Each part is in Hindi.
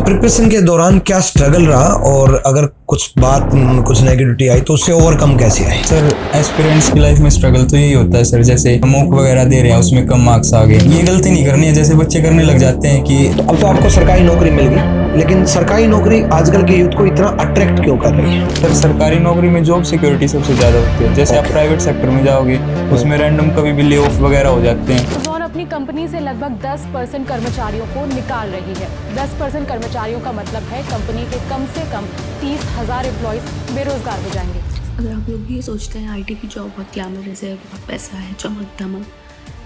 प्रिपरेशन के दौरान क्या स्ट्रगल रहा और अगर कुछ नेगेटिविटी आई तो उससे ओवरकम कैसे आई? सर एस्पिरेंट्स की लाइफ में स्ट्रगल तो यही होता है सर, जैसे मॉक वगैरह दे रहे हैं उसमें कम मार्क्स आ गए, ये गलती नहीं करनी है जैसे बच्चे करने लग जाते हैं कि अब तो आपको सरकारी नौकरी मिल गई, लेकिन सरकारी नौकरी आजकल के यूथ को इतना अट्रैक्ट क्यों कर रही है? सर सरकारी नौकरी में जॉब सिक्योरिटी सबसे ज़्यादा होती है। जैसे आप प्राइवेट सेक्टर में जाओगे उसमें रैंडम कभी भी ले ऑफ वगैरह हो जाते हैं। अमेज़न अपनी कंपनी से लगभग 10% कर्मचारियों को निकाल रही है। 10% कर्मचारियों का मतलब है कंपनी के कम से कम 30,000 एम्प्लॉइज बेरोजगार हो जाएंगे। अगर आप लोग ये सोचते हैं आईटी की जॉब बहुत ग्लैमरस है, बहुत पैसा है, चमक धमक,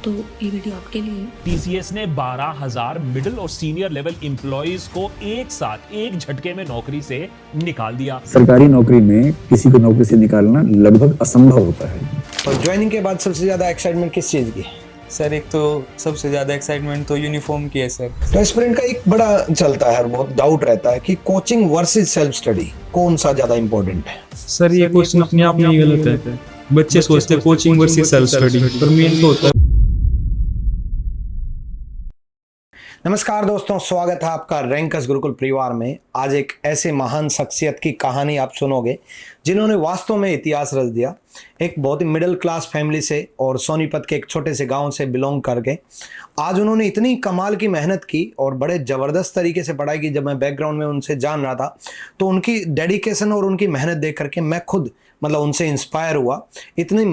तो ये वीडियो आपके लिए। टीसीएस ने 12,000 मिडिल और सीनियर लेवल एम्प्लॉइज को एक साथ एक झटके में नौकरी से निकाल दिया। सरकारी नौकरी में किसी को नौकरी से निकालना लगभग असंभव होता है। और ज्वाइनिंग के बाद सबसे ज्यादा एक्साइटमेंट किस चीज की? सर एक तो सबसे ज़्यादा एक्साइटमेंट तो यूनिफॉर्म की है सर। तो एस्पिरेंट का एक बड़ा चलता है, बहुत डाउट रहता है कि कोचिंग वर्सेस सेल्फ स्टडी कौन सा ज्यादा इंपॉर्टेंट है? सर ये क्वेश्चन अपने आप में ही गलत है। बच्चे सोचते हैं कोचिंग वर्सेस सेल्फ स्टडी, पर मेन तो होता है। नमस्कार दोस्तों, स्वागत है आपका रैंकस गुरुकुल परिवार में। आज एक ऐसे महान शख्सियत की कहानी आप सुनोगे जिन्होंने वास्तव में इतिहास रच दिया। एक बहुत ही मिडिल क्लास फैमिली से और सोनीपत के एक छोटे से गांव से बिलोंग करके आज उन्होंने इतनी कमाल की मेहनत की और बड़े ज़बरदस्त तरीके से पढ़ाई की। जब मैं बैकग्राउंड में उनसे जान रहा था तो उनकी डेडिकेशन और उनकी मेहनत देख करके मैं खुद उनसे इंस्पायर हुआ। इतनी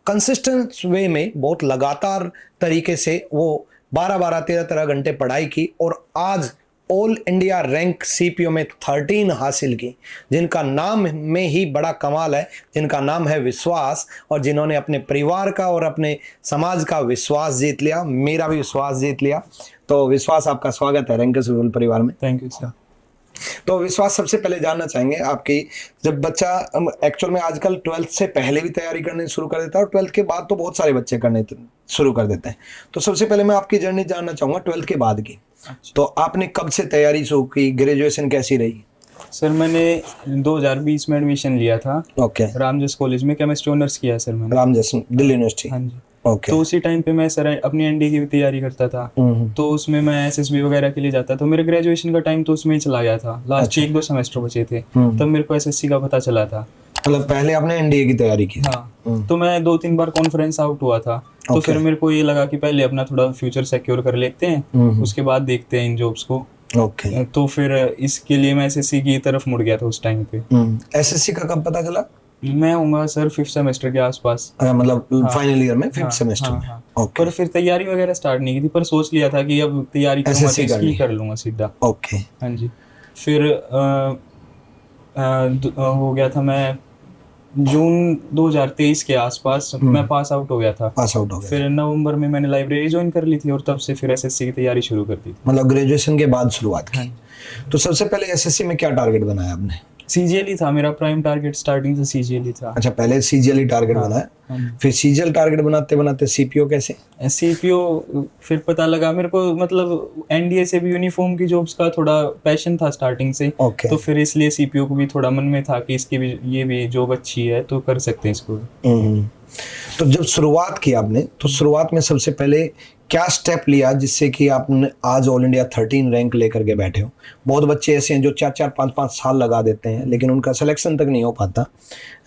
कंसिस्टेंट वे में, बहुत लगातार तरीके से वो 12-12, 13-13 घंटे पढ़ाई की और आज ऑल इंडिया रैंक सीपीओ में 13 हासिल की, जिनका नाम में ही बड़ा कमाल है, जिनका नाम है विश्वास, और जिन्होंने अपने परिवार का और अपने समाज का विश्वास जीत लिया, मेरा भी विश्वास जीत लिया। तो विश्वास, आपका स्वागत है रैंकस गुरुकुल परिवार में। Thank you sir. तो विश्वास, सबसे पहले जानना चाहेंगे आपकी, जब बच्चा एक्चुअल में आजकल 12th से पहले भी तैयारी करनी शुरू कर देता है और 12th के बाद तो बहुत सारे बच्चे करने शुरू कर देते हैं, तो सबसे पहले मैं आपकी जर्नी जानना चाहूँगा 12th के बाद की। तो आपने कब से तैयारी शुरू की? ग्रेजुएशन कैसी रही? सर मैंने 2020 में एडमिशन लिया था। ओके। रामजस कॉलेज में केमिस्ट्री ऑनर्स किया सर मैंने। रामजस, दिल्ली यूनिवर्सिटी। हाँ जी। ओके। तो उसी टाइम पे मैं सर अपनी एनडी की भी तैयारी करता था, तो उसमें मैं एसएसबी वगैरह के लिए जाता। तो मेरे ग्रेजुएशन का टाइम तो उसमें ही चला गया था। लास्ट 1-2 सेमेस्टर बचे थे, तब मेरे को एसएससी का पता चला था। मतलब पहले आपने एनडीए की तैयारी की? हाँ। तो मैं 2-3 बार कॉन्फ्रेंस आउट हुआ था, तो फिर मेरे को ये लगा कि पहले अपना थोड़ा फ्यूचर सिक्योर कर लेते हैं, उसके बाद देखते हैं इन जॉब्स को। ओके। तो फिर इसके लिए मैं एसएससी की तरफ मुड़ गया था उस टाइम पे। एसएससी का कब पता चला? मैं हूँगा सर 5th सेमेस्टर के आसपास। फाइनल ईयर में 5th सेमेस्टर में। ओके। पर फिर तैयारी वगैरह स्टार्ट नहीं की थी, पर सोच लिया था कि अब तैयारी करूँगा तो इसकी कर लूँगा सीधा। ओके। हाँ जी। फिर हो गया था, मैं जून 2023 के आसपास मैं पास आउट हो गया था। फिर नवंबर में मैंने लाइब्रेरी ज्वाइन कर ली थी और तब से फिर एसएससी की तैयारी शुरू कर दी थी। मतलब ग्रेजुएशन के बाद शुरुआत की। तो सबसे पहले एसएससी में क्या टारगेट बनाया आपने? सीजीएल था मेरा प्राइम टारगेट, स्टार्टिंग से सीजीएल ही था। अच्छा, पहले सीजीएल ही टारगेट बनाया, फिर सीजीएल टारगेट बनाते बनाते सीपीओ कैसे? सीपीओ फिर पता लगा मेरे को, मतलब एनडीए से भी यूनिफॉर्म की जॉब्स का थोड़ा पैशन था स्टार्टिंग से। तो फिर इसलिए सीपीओ को भी थोड़ा मन में था कि इसकी भी ये भी जॉब अच्छी है तो कर सकते हैं इसको। तो जब शुरुआत की आपने, तो शुरुआत में सबसे पहले क्या स्टेप लिया जिससे कि आपने आज ऑल इंडिया 13 रैंक लेकर के बैठे हो? बहुत बच्चे ऐसे हैं जो 4-4, 5-5 साल लगा देते हैं लेकिन उनका सिलेक्शन तक नहीं हो पाता,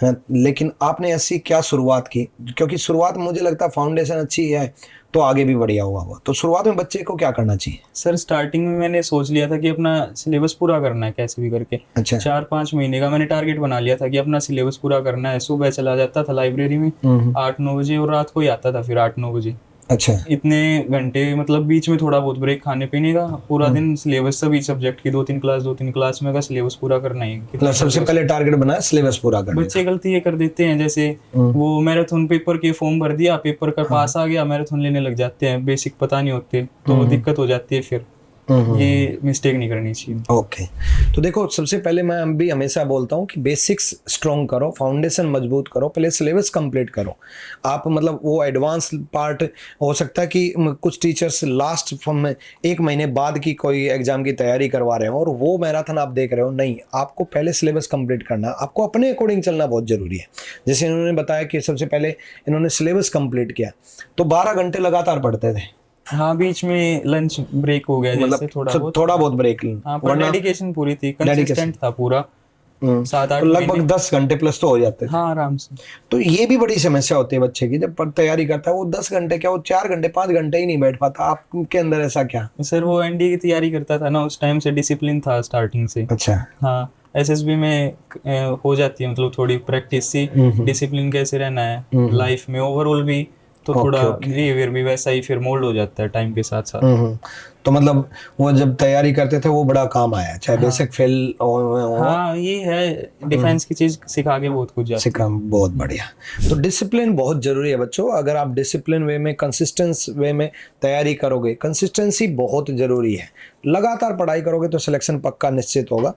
लेकिन आपने ऐसी क्या शुरुआत की? क्योंकि शुरुआत मुझे लगता है फाउंडेशन अच्छी है तो आगे भी बढ़िया हुआ। तो शुरुआत में बच्चे को क्या करना चाहिए? सर स्टार्टिंग में मैंने सोच लिया था कि अपना सिलेबस पूरा करना है कैसे भी करके। अच्छा। 4-5 महीने का मैंने टारगेट बना लिया था कि अपना सिलेबस पूरा करना है। सुबह चला जाता था लाइब्रेरी में 8-9 बजे और रात को ही आता था फिर 8-9 बजे। अच्छा। इतने घंटे, मतलब बीच में थोड़ा बहुत ब्रेक खाने पीने का, पूरा दिन सिलेबस सभी सब्जेक्ट की 2-3 क्लास में का सिलेबस पूरा करना है। मतलब सबसे पहले टारगेट बनाया सिलेबस पूरा करना। बच्चे गलती ये कर देते हैं, जैसे वो मैराथन पेपर के फॉर्म भर दिया, पेपर का पास आ गया, मैराथन लेने लग जाते हैं, बेसिक पता नहीं होते तो दिक्कत हो जाती है। फिर ये मिस्टेक नहीं करनी चाहिए। ओके। तो देखो, सबसे पहले मैं भी हमेशा बोलता हूँ कि बेसिक्स स्ट्रॉन्ग करो, फाउंडेशन मजबूत करो, पहले सिलेबस कंप्लीट करो। आप वो एडवांस पार्ट हो सकता है कि कुछ टीचर्स लास्ट 1 महीने बाद की कोई एग्जाम की तैयारी करवा रहे हो और वो मैराथन आप देख रहे हो। नहीं, आपको पहले सिलेबस कंप्लीट करना है, आपको अपने अकॉर्डिंग चलना बहुत जरूरी है। जैसे इन्होंने बताया कि सबसे पहले इन्होंने सिलेबस कंप्लीट किया तो 12 घंटे लगातार पढ़ते थे, हाँ बीच में लंच ब्रेक हो गया जैसे मतलब थोड़ा बहुत ब्रेक ली, हाँ पर डेडिकेशन पूरी थी, कंसिस्टेंट था पूरा, 7-8 तो लगभग 10 घंटे प्लस तो हो जाते थे। हाँ आराम से। तो ये भी बड़ी समस्या होती है बच्चे की, जब तैयारी करता है वो 10 घंटे क्या, वो 4 घंटे 5 घंटे ही नहीं बैठ पाता। आपके अंदर ऐसा क्या? सर वो एनडीए की तैयारी करता था ना, उस टाइम से डिसिप्लिन था स्टार्टिंग से। अच्छा। हाँ एसएसबी में हो जाती है मतलब थोड़ी प्रैक्टिस सी, डिसिप्लिन कैसे रहना है लाइफ में ओवरऑल भी, तो थोड़ा बिहेवियर भी वैसा ही फिर मोल्ड हो जाता है टाइम के साथ साथ। तो मतलब वो जब तैयारी करते थे वो बड़ा काम आया, चाहे बेसिक फेल हो। हाँ ये है, डिफेंस की चीज सिखा के बहुत कुछ सिखा, बहुत बढ़िया। तो डिसिप्लिन बहुत जरूरी है बच्चों। अगर आप डिसिप्लिन वे में, कंसिस्टेंस वे में तैयारी करोगे, कंसिस्टेंसी बहुत जरूरी है। लगातार पढ़ाई करोगे तो सिलेक्शन पक्का निश्चित होगा,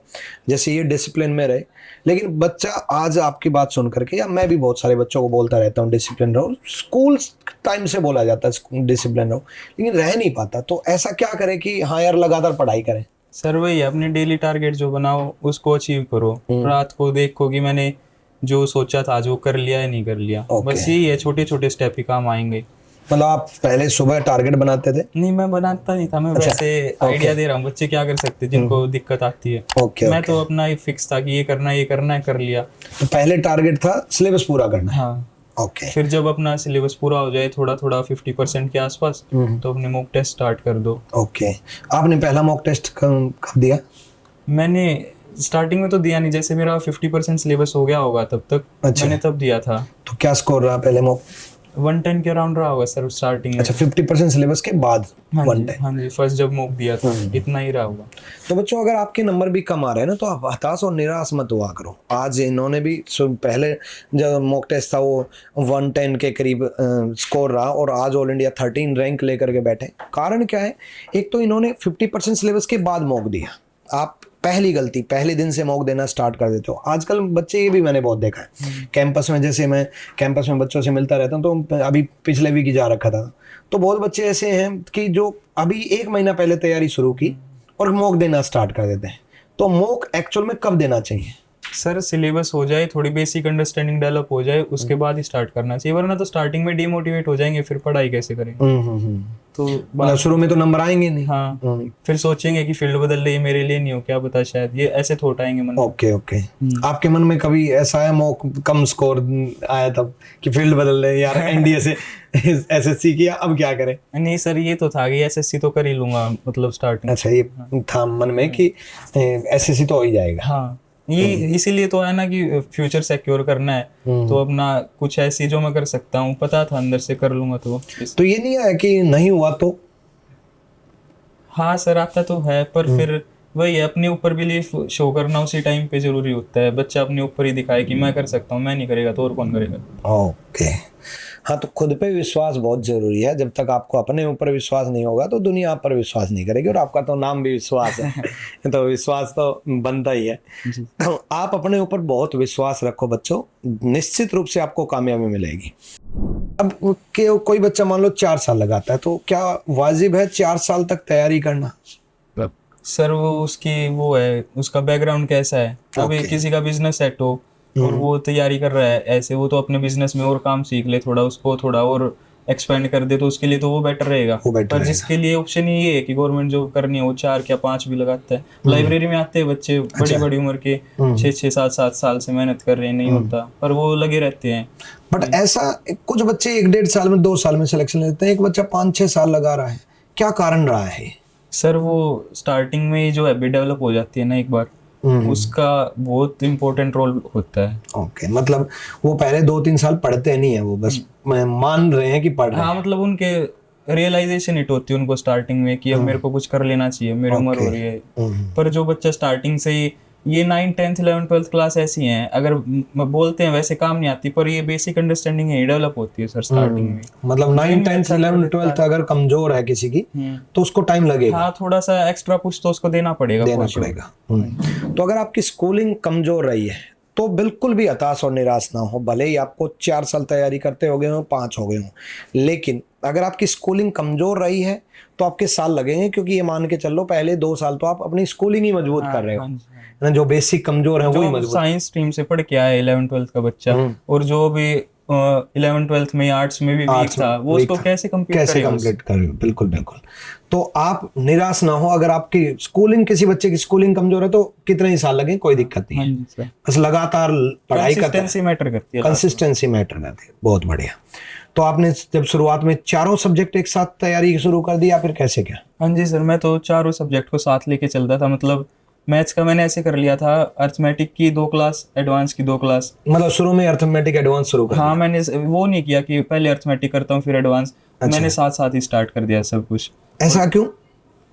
जैसे ये डिसिप्लिन में रहे। लेकिन बच्चा आज आपकी बात सुन करके, या मैं भी बहुत सारे बच्चों को बोलता रहता हूँ डिसिप्लिन रहो, स्कूल टाइम से बोला जाता है डिसिप्लिन रहो, लेकिन रह नहीं पाता। तो ऐसा क्या करे कि हाँ यार लगातार पढ़ाई करें? सर वही अपने डेली टारगेट जो बनाओ उसको अचीव करो, रात को देखो कि मैंने जो सोचा था जो कर लिया या नहीं कर लिया, बस यही है, छोटे छोटे स्टेप ही काम आएंगे। मतलब आप पहले सुबह टारगेट बनाते थे? नहीं मैं बनाता नहीं था, मैं वैसे आइडिया दे रहा हूँ, बच्चे क्या कर सकते हैं जिनको दिक्कत आती है। मैं तो अपना ही फिक्स था कि ये करना है, कर लिया। तो पहले टारगेट था सिलेबस पूरा करना? हाँ। ओके। फिर जब अपना सिलेबस पूरा हो जाए थोड़ा थोड़ा 50% के आसपास, तो अपने मॉक टेस्ट स्टार्ट कर दो। ओके। आपने पहला मॉक टेस्ट कब दिया? मैंने स्टार्टिंग में तो दिया नहीं, जैसे मेरा 50% सिलेबस हो गया होगा तब तक। अच्छा। मैंने तब दिया था। तो क्या स्कोर रहा पहले मॉक? 110 के अराउंड रहा होगा सर स्टार्टिंग में। अच्छा 50% सिलेबस के बाद 110? हाँ जी फर्स्ट जब मॉक दिया था इतना ही रहा होगा। तो बच्चों अगर आपके नंबर भी कम आ रहे हैं ना, तो आप हताश और निराश मत हुआ करो। आज इन्होंने भी पहले जब मॉक टेस्ट था वो 110 के करीब स्कोर रहा, और आज ऑल इंडिया 13 रैंक लेकर के बैठे। कारण क्या है? एक तो इन्होंने 50% सिलेबस के बाद मॉक दिया। आप पहली गलती, पहले दिन से मॉक देना स्टार्ट कर देते हो। आजकल बच्चे, ये भी मैंने बहुत देखा है कैंपस में, जैसे मैं कैंपस में बच्चों से मिलता रहता हूँ, तो अभी पिछले वीक ही जा रखा था, तो बहुत बच्चे ऐसे हैं कि जो अभी 1 महीना पहले तैयारी शुरू की और मॉक देना स्टार्ट कर देते हैं। तो मॉक एक्चुअल में कब देना चाहिए? सर सिलेबस हो जाए, थोड़ी बेसिक अंडरस्टैंडिंग डेवलप हो जाए, उसके बाद ही स्टार्ट करना चाहिए, वरना तो स्टार्टिंग में डिमोटिवेट हो जाएंगे, फिर पढ़ाई कैसे करेंगे? तो मतलब शुरू में तो नंबर आएंगे नहीं। हाँ फिर सोचेंगे कि फील्ड बदल रही है, मेरे लिए नहीं हो, क्या पता, शायद ये ऐसे थोट आएंगे मन में। ओके। आपके मन में कभी ऐसा है मॉक कम स्कोर आया तब कि फील्ड बदल रहे यार, एनडीए से एसएससी किया, अब क्या करें? नहीं सर ये तो था कि एसएससी तो कर ही लूंगा, मतलब स्टार्टिंग। अच्छा ये था मन में कि एसएससी तो हो ही जाएगा। हाँ ये इसीलिए तो है ना कि फ्यूचर सिक्योर करना है, तो अपना कुछ ऐसी जो मैं कर सकता हूँ, पता था अंदर से कर लूंगा। तो ये नहीं है कि नहीं हुआ तो? हाँ सर आता तो है, पर फिर वही है, अपने ऊपर बिलीफ शो करना उसी टाइम पे जरूरी होता है। बच्चा अपने ऊपर ही दिखाए कि मैं कर सकता हूँ, मैं नहीं करेगा तो और कौन करेगा। ओके। हाँ तो खुद पे विश्वास बहुत जरूरी है। जब तक आपको अपने ऊपर विश्वास नहीं होगा तो दुनिया आप पर विश्वास नहीं करेगी, और आपका तो नाम भी विश्वास है तो विश्वास तो बनता ही है। तो आप अपने ऊपर बहुत विश्वास रखो बच्चों, निश्चित रूप से आपको कामयाबी मिलेगी। अब कोई बच्चा मान लो 4 साल लगाता है, तो क्या वाजिब है 4 साल तक तैयारी करना? सर वो उसकी वो है, उसका बैकग्राउंड कैसा है। अभी किसी का बिजनेस सेट हो और वो तैयारी कर रहा है ऐसे, वो तो अपने बिजनेस में और काम सीख ले, थोड़ा उसको थोड़ा और एक्सपेंड कर दे, तो उसके लिए तो वो बेटर रहेगा। पर जिसके लिए ऑप्शन ये है कि गवर्नमेंट जॉब करनी है, वो 4 या 5 भी लगाता है। लाइब्रेरी में आते हैं बच्चे बड़ी बड़ी उम्र के, 6-6, 7-7 साल से मेहनत कर रहे हैं, नहीं होता, पर वो लगे रहते हैं। बट ऐसा कुछ बच्चे 1-1.5 साल में, 2 साल में सिलेक्शन लेते हैं, एक बच्चा 5-6 साल लगा रहा है, क्या कारण रहा है? सर वो स्टार्टिंग में जो हैबिट डेवलप हो जाती है ना एक बार, उसका बहुत इम्पोर्टेंट रोल होता है। ओके। मतलब वो पहले 2-3 साल पढ़ते नहीं है, वो बस मान रहे हैं कि पढ़ रहे हैं। हाँ मतलब उनके रियलाइजेशन हिट होती है उनको स्टार्टिंग में कि अब मेरे को कुछ कर लेना चाहिए, मेरी उम्र हो रही है। पर जो बच्चा स्टार्टिंग से ही, ये 9th 10th 11th 12th class ऐसी हैं, अगर बोलते हैं वैसे काम नहीं आती, पर ये बेसिक अंडरस्टैंडिंग है डेवलप होती है सर स्टार्टिंग में। मतलब 9th 10th 11th 12th अगर कमजोर है किसी की तो उसको टाइम लगेगा। हाँ थोड़ा सा एक्स्ट्रा पुश तो उसको देना पड़ेगा। तो अगर आपकी स्कूलिंग कमजोर रही है तो बिल्कुल भी हताश और निराश ना हो, भले ही आपको 4 साल तैयारी करते हो गए हो, 5 हो गए हो, लेकिन अगर आपकी स्कूलिंग कमजोर रही है तो आपके साल लगेंगे, क्योंकि ये मान के चलो पहले 2 साल तो आप अपनी स्कूलिंग ही मजबूत कर रहे हो ना, जो बेसिक कमजोर है वही मजबूत। साइंस स्ट्रीम से पढ़ के आया 11th 12th का बच्चा, और जो भी 11 12th में आर्ट्स में भी वीक था, वो उसको कैसे कंप्लीट करें। बिल्कुल बिल्कुल। तो आप निराश ना हो, अगर आपकी स्कूलिंग, किसी बच्चे की स्कूलिंग कमजोर है तो कितने ही साल लगे कोई दिक्कत नहीं है, बस लगातार पढ़ाई करते हैं। कंसिस्टेंसी मैटर करती है, कंसिस्टेंसी मैटर करती है। बहुत बढ़िया। तो आपने जब शुरुआत में चारों सब्जेक्ट एक साथ तैयारी शुरू कर दी या फिर कैसे क्या? हाँ जी सर, मैं तो चारों सब्जेक्ट को साथ लेके चलता था। मतलब मैथ्स का मैंने ऐसे कर लिया था, अर्थमेटिक की 2 क्लास, एडवांस की 2 क्लास। मतलब शुरू में अर्थमेटिक एडवांस शुरू कर हाँ, मैंने वो नहीं किया कि पहले अर्थमेटिक करता हूँ फिर एडवांस। अच्छा। मैंने साथ साथ ही स्टार्ट कर दिया सब कुछ। ऐसा क्यों?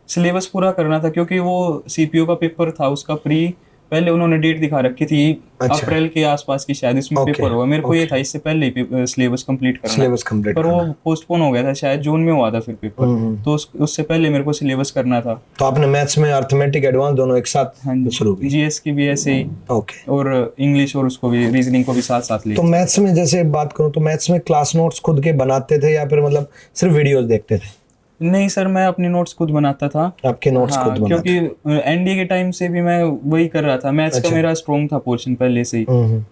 सिलेबस पूरा करना था, क्योंकि वो सीपीयू का पेपर था, उसका प्री पहले उन्होंने डेट दिखा रखी थी। अच्छा। अप्रैल के आसपास की शायद इसमें पेपर होगा। मेरे को ये था इससे पहले ही सिलेबस कंप्लीट करना, सिलेबस कंप्लीट, पर वो पोस्टपोन हो गया था, शायद जून में हुआ था फिर पेपर, तो उससे पहले मेरे को सिलेबस करना था। तो आपने मैथ्स में अर्थमेटिक एडवांस दोनों एक साथ शुरू की? जीएस की भी ऐसे ही, ओके, और इंग्लिश और उसको भी, रीजनिंग को भी साथ साथ लिया। तो मैथ्स में जैसे बात करूं तो मैथ्स में क्लास नोट्स खुद के बनाते थे या फिर मतलब सिर्फ वीडियोस देखते थे? नहीं सर, मैं अपने नोट्स खुद बनाता था। आपके नोट्स खुद बनाते? क्योंकि एनडीए के टाइम से भी मैं वही कर रहा था। मैथ्स का मेरा स्ट्रॉन्ग था पोर्शन पहले से ही,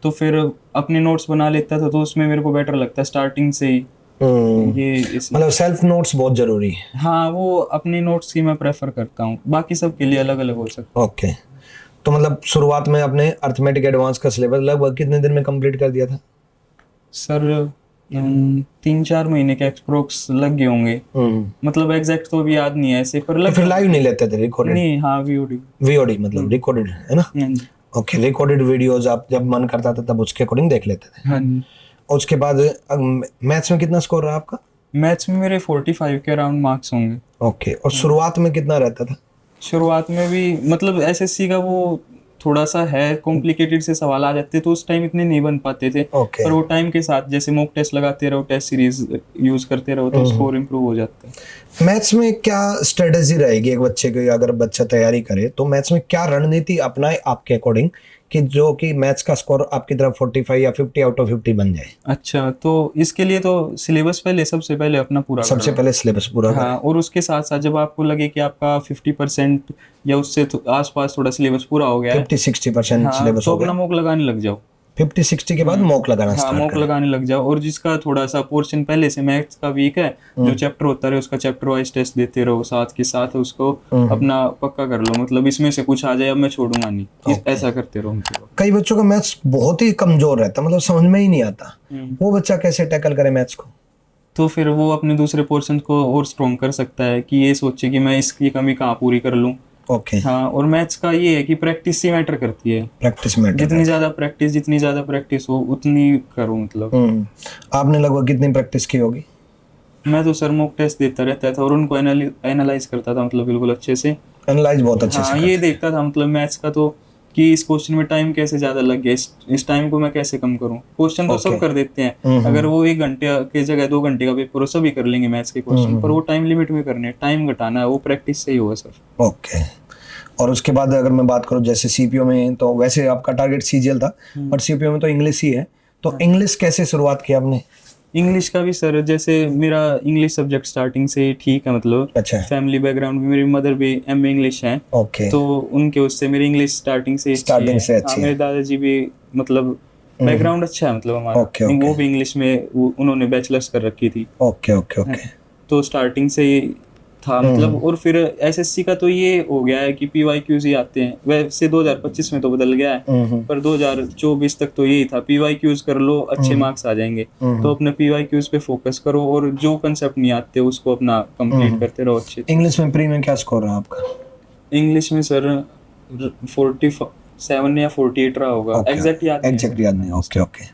तो फिर अपने नोट्स बना लेता था, तो उसमें मेरे को बेटर लगता स्टार्टिंग से ही। ये मतलब सेल्फ नोट्स बहुत जरूरी है। हाँ, वो अपने नोट्स ही मैं प्रेफर करता हूँ, बाकी सब के लिए अलग अलग हो सकता है। ओके, तो मतलब शुरुआत में अपने अर्थमेटिक एडवांस का सिलेबस लगभग कितने दिन में कंप्लीट कर दिया था? सर 3-4 महीने के एक्सप्रोक्स लग गए होंगे। मतलब एग्जैक्ट तो अभी याद नहीं है ऐसे, पर तो फिर लाइव नहीं लेते थे, रिकॉर्डेड? नहीं, हाँ, वीओडी मतलब रिकॉर्डेड है ना? ओके, रिकॉर्डेड वीडियोस आप जब मन करता था तब उसके अकॉर्डिंग देख लेते थे। हाँ जी। उसके बाद मैथ्स में कितना स्कोर रहा आपका? मैथ्स में मेरे 45 के अराउंड मार्क्स होंगे। ओके, और शुरुआत में कितना रहता था? शुरुआत में भी मतलब एसएससी का वो थोड़ा सा है, कॉम्प्लिकेटेड से सवाल आ जाते तो उस टाइम इतने नहीं बन पाते थे। पर वो टाइम के साथ जैसे मॉक टेस्ट लगाते रहो, टेस्ट सीरीज यूज करते रहो, तो स्कोर इंप्रूव हो जाता है। मैथ्स में क्या स्ट्रेटेजी रहेगी एक बच्चे की, अगर बच्चा तैयारी करे तो मैथ्स में क्या रणनीति अपनाए आपके अकॉर्डिंग कि जो कि मैथ्स का स्कोर आपकी तरफ 45 या 50 आउट ऑफ 50 बन जाए? अच्छा, तो इसके लिए तो सिलेबस सबसे पहले अपना पूरा सबसे पहले सिलेबस पूरा करें। हाँ, और उसके साथ साथ जब आपको लगे कि आपका 50% या उससे आसपास थोड़ा सिलेबस पूरा हो गया है, 50-60% सिलेबस तो हो गया, अपना मॉक लगाने लग जाओ। 50-60 के बाद मॉक लगाना स्टार्ट मॉक लगाने लग जाओ, और जिसका थोड़ा सा पोर्शन पहले से मैथ्स का वीक है, जो चैप्टर होता है उसका चैप्टर वाइज टेस्ट देते रहो, साथ के साथ उसको अपना पक्का कर लो। मतलब इसमें से कुछ आ जाए अब मैं छोड़ूंगा नहीं, ऐसा करते रहो। कई बच्चों का मैथ्स बहुत ही कमजोर रहता, मतलब समझ में ही नहीं आता, वो बच्चा कैसे टैकल करे मैथ्स को? तो फिर वो अपने दूसरे पोर्शन को और स्ट्रॉन्ग कर सकता है कि ये सोचे कि मैं इसकी कमी कहाँ पूरी कर लूँ। ओके, हाँ, और मैथ्स का ये है कि प्रैक्टिस ही मैटर करती है। प्रैक्टिस मैटर, जितनी ज्यादा प्रैक्टिस हो उतनी करो। मतलब आपने लगभग कितनी प्रैक्टिस की होगी? मैं तो सर मॉक टेस्ट देता रहता था और उनको एनालाइज करता था, मतलब बिल्कुल अच्छे से। एनालाइज बहुत अच्छे से? हाँ, ये देखता था मतलब मैथ्स का तो कि इस क्वेश्चन में टाइम कैसे ज्यादा लग गया, इस टाइम को मैं कैसे कम करूं। क्वेश्चन तो सब कर देते हैं, अगर वो 1 घंटे की जगह 2 घंटे का पेपर हो, सभी कर लेंगे मैथ्स के क्वेश्चन, पर वो टाइम लिमिट में करने, टाइम घटाना है, वो प्रैक्टिस से ही होगा सर। ओके, और उसके बाद अगर मैं बात करूं जैसे सीपीओ में, तो वैसे आपका टारगेट सीजीएल था, बट सीपीओ में तो इंग्लिश ही है, तो इंग्लिश कैसे शुरुआत की आपने? इंग्लिश का भी सर, जैसे मेरा इंग्लिश सब्जेक्ट स्टार्टिंग से ठीक है, मतलब अच्छा, फैमिली बैकग्राउंड में मेरी मदर भी एमए इंग्लिश है। ओके, तो उनके उससे मेरी इंग्लिश स्टार्टिंग से अच्छी है। मेरे दादाजी भी मतलब बैकग्राउंड अच्छा है, मतलब हमारा वो भी इंग्लिश में उन्होंने बैचलर्स कर रखी थी। ओके ओके ओके, तो स्टार्टिंग से था मतलब। और फिर एसएससी का तो ये हो गया है कि पीवाईक्यूज ही आते हैं, वैसे 2025 में तो बदल गया है, पर 2024 तक तो यही था, पीवाईक्यूज कर लो अच्छे मार्क्स आ जाएंगे। तो अपने पीवाईक्यूज पे फोकस करो, और जो कंसेप्ट नहीं आते उसको अपना कंप्लीट करते रहो अच्छे। इंग्लिश में प्री में क्या स्कोर रहा आपका? इंग्लिश में सर 47 या 48 रहा होगा, एग्जैक्ट याद नहीं। ओके ओके,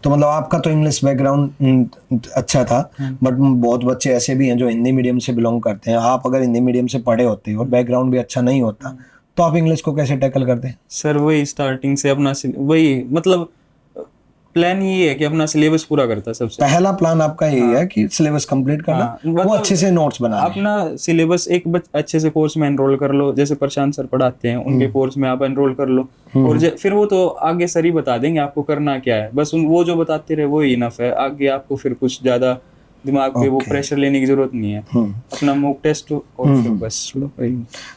तो मतलब आपका तो इंग्लिश बैकग्राउंड अच्छा था, बट बहुत बच्चे ऐसे भी हैं जो हिंदी मीडियम से बिलोंग करते हैं। आप अगर हिंदी मीडियम से पढ़े होते और बैकग्राउंड भी अच्छा नहीं होता, तो आप इंग्लिश को कैसे टैकल करते? सर वही स्टार्टिंग से अपना वही मतलब प्लान ये है कि अपना सिलेबस पूरा करता। सबसे पहला प्लान आपका यही है कि सिलेबस कंप्लीट करना, वो अच्छे से नोट्स बनाना, अपना सिलेबस एक अच्छे से कोर्स में एनरोल कर लो, जैसे प्रशांत सर पढ़ाते हैं उनके कोर्स में आप एनरोल कर लो, और फिर वो तो आगे सर ही बता देंगे आपको करना क्या है, बस वो जो बताते रहे वो ही इनफ है। आगे आपको फिर कुछ ज्यादा दिमाग पे वो प्रेशर लेने की जरूरत नहीं है, अपना मॉक टेस्ट और फिर बस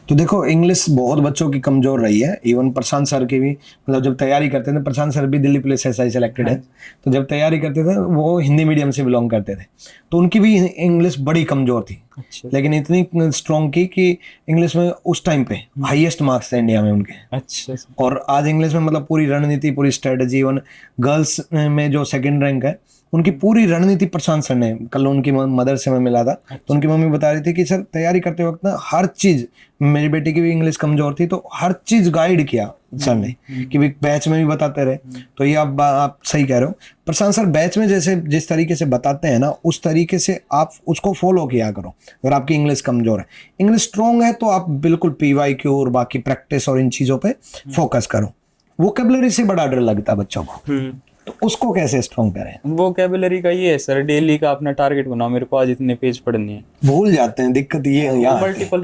तो देखो इंग्लिश बहुत बच्चों की कमजोर रही है, इवन प्रशांत सर की भी, मतलब जब तैयारी करते थे, प्रशांत सर भी दिल्ली पुलिस SI सेलेक्टेड है, तो जब तैयारी करते थे वो हिंदी मीडियम से बिलोंग करते थे, तो उनकी भी इंग्लिश बड़ी कमजोर थी। अच्छा। लेकिन इतनी स्ट्रॉन्ग की कि इंग्लिश में उस टाइम पे हाईएस्ट मार्क्स थे इंडिया में उनके। अच्छा। और आज इंग्लिश में मतलब पूरी रणनीति, पूरी स्ट्रेटजी, इवन गर्ल्स में जो सेकंड रैंक है उनकी पूरी रणनीति प्रशांत सर ने, कल उनकी मदर से मैं मिला था, तो उनकी मम्मी बता रही थी कि सर तैयारी करते वक्त ना हर चीज, मेरी बेटी की भी इंग्लिश कमजोर थी तो हर चीज गाइड किया सर ने, कि भी बैच में भी बताते रहे। तो ये आप सही कह रहे हो प्रशांत सर, बैच में जैसे जिस तरीके से बताते हैं ना उस तरीके से आप उसको फॉलो किया करो। अगर आपकी इंग्लिश कमजोर है, इंग्लिश स्ट्रॉन्ग है तो आप बिल्कुल PYQ और बाकी प्रैक्टिस और इन चीजों पे फोकस करो। वोकैबुलरी से बड़ा डर लगता है बच्चों को, तो उसको कैसे स्ट्रॉन्ग करें? वोकैबुलरी का ये है सर, डेली का अपना टारगेट बनाओ, मेरे को आज इतने पेज पढ़ने हैं। भूल जाते हैं, दिक्कत ये है यार। मल्टीपल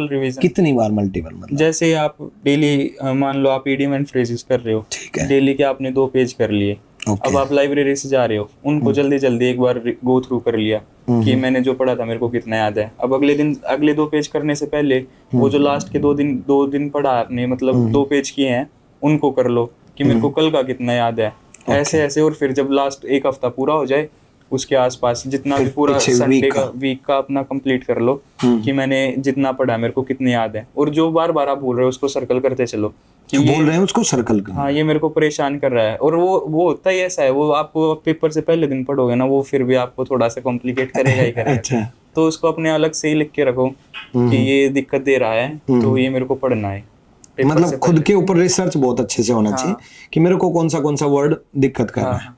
रिवीजन कितनी बार मल्टीपल? मतलब जैसे आप डेली मान लो आप इडियम एंड फ्रेजेस कर रहे हो, ठीक है, डेली के आपने 2 पेज कर लिए। अब आप लाइब्रेरी से जा रहे हो, उनको जल्दी जल्दी एक बार गो थ्रू कर लिया कि मैंने जो पढ़ा था मेरे को कितना याद है। अब अगले 2 पेज करने से पहले वो जो लास्ट के 2 दिन पढ़ा आपने, मतलब 2 पेज किए हैं, उनको कर लो कि मेरे को कल का कितना याद है। ऐसे और फिर जब लास्ट 1 हफ्ता पूरा हो जाए उसके आसपास जितना भी पूरा संडे का वीक का अपना कंप्लीट कर लो कि मैंने जितना पढ़ा मेरे को कितने याद है। और जो बार बार आप बोल रहे हो उसको सर्कल करते चलो कि बोल रहे हैं उसको सर्कल कर। हाँ, ये मेरे को परेशान कर रहा है। और वो होता ही ऐसा है, वो आपको पेपर से पहले दिन पढ़ोगे ना, वो फिर भी आपको थोड़ा सा कॉम्प्लिकेट करेगा ही करेगा। अच्छा। तो उसको अपने अलग से ही लिख के रखो कि ये दिक्कत दे रहा है तो ये मेरे को पढ़ना है। मतलब खुद के ऊपर रिसर्च बहुत अच्छे से होना चाहिए कि मेरे को कौन सा वर्ड दिक्कत कर रहा है।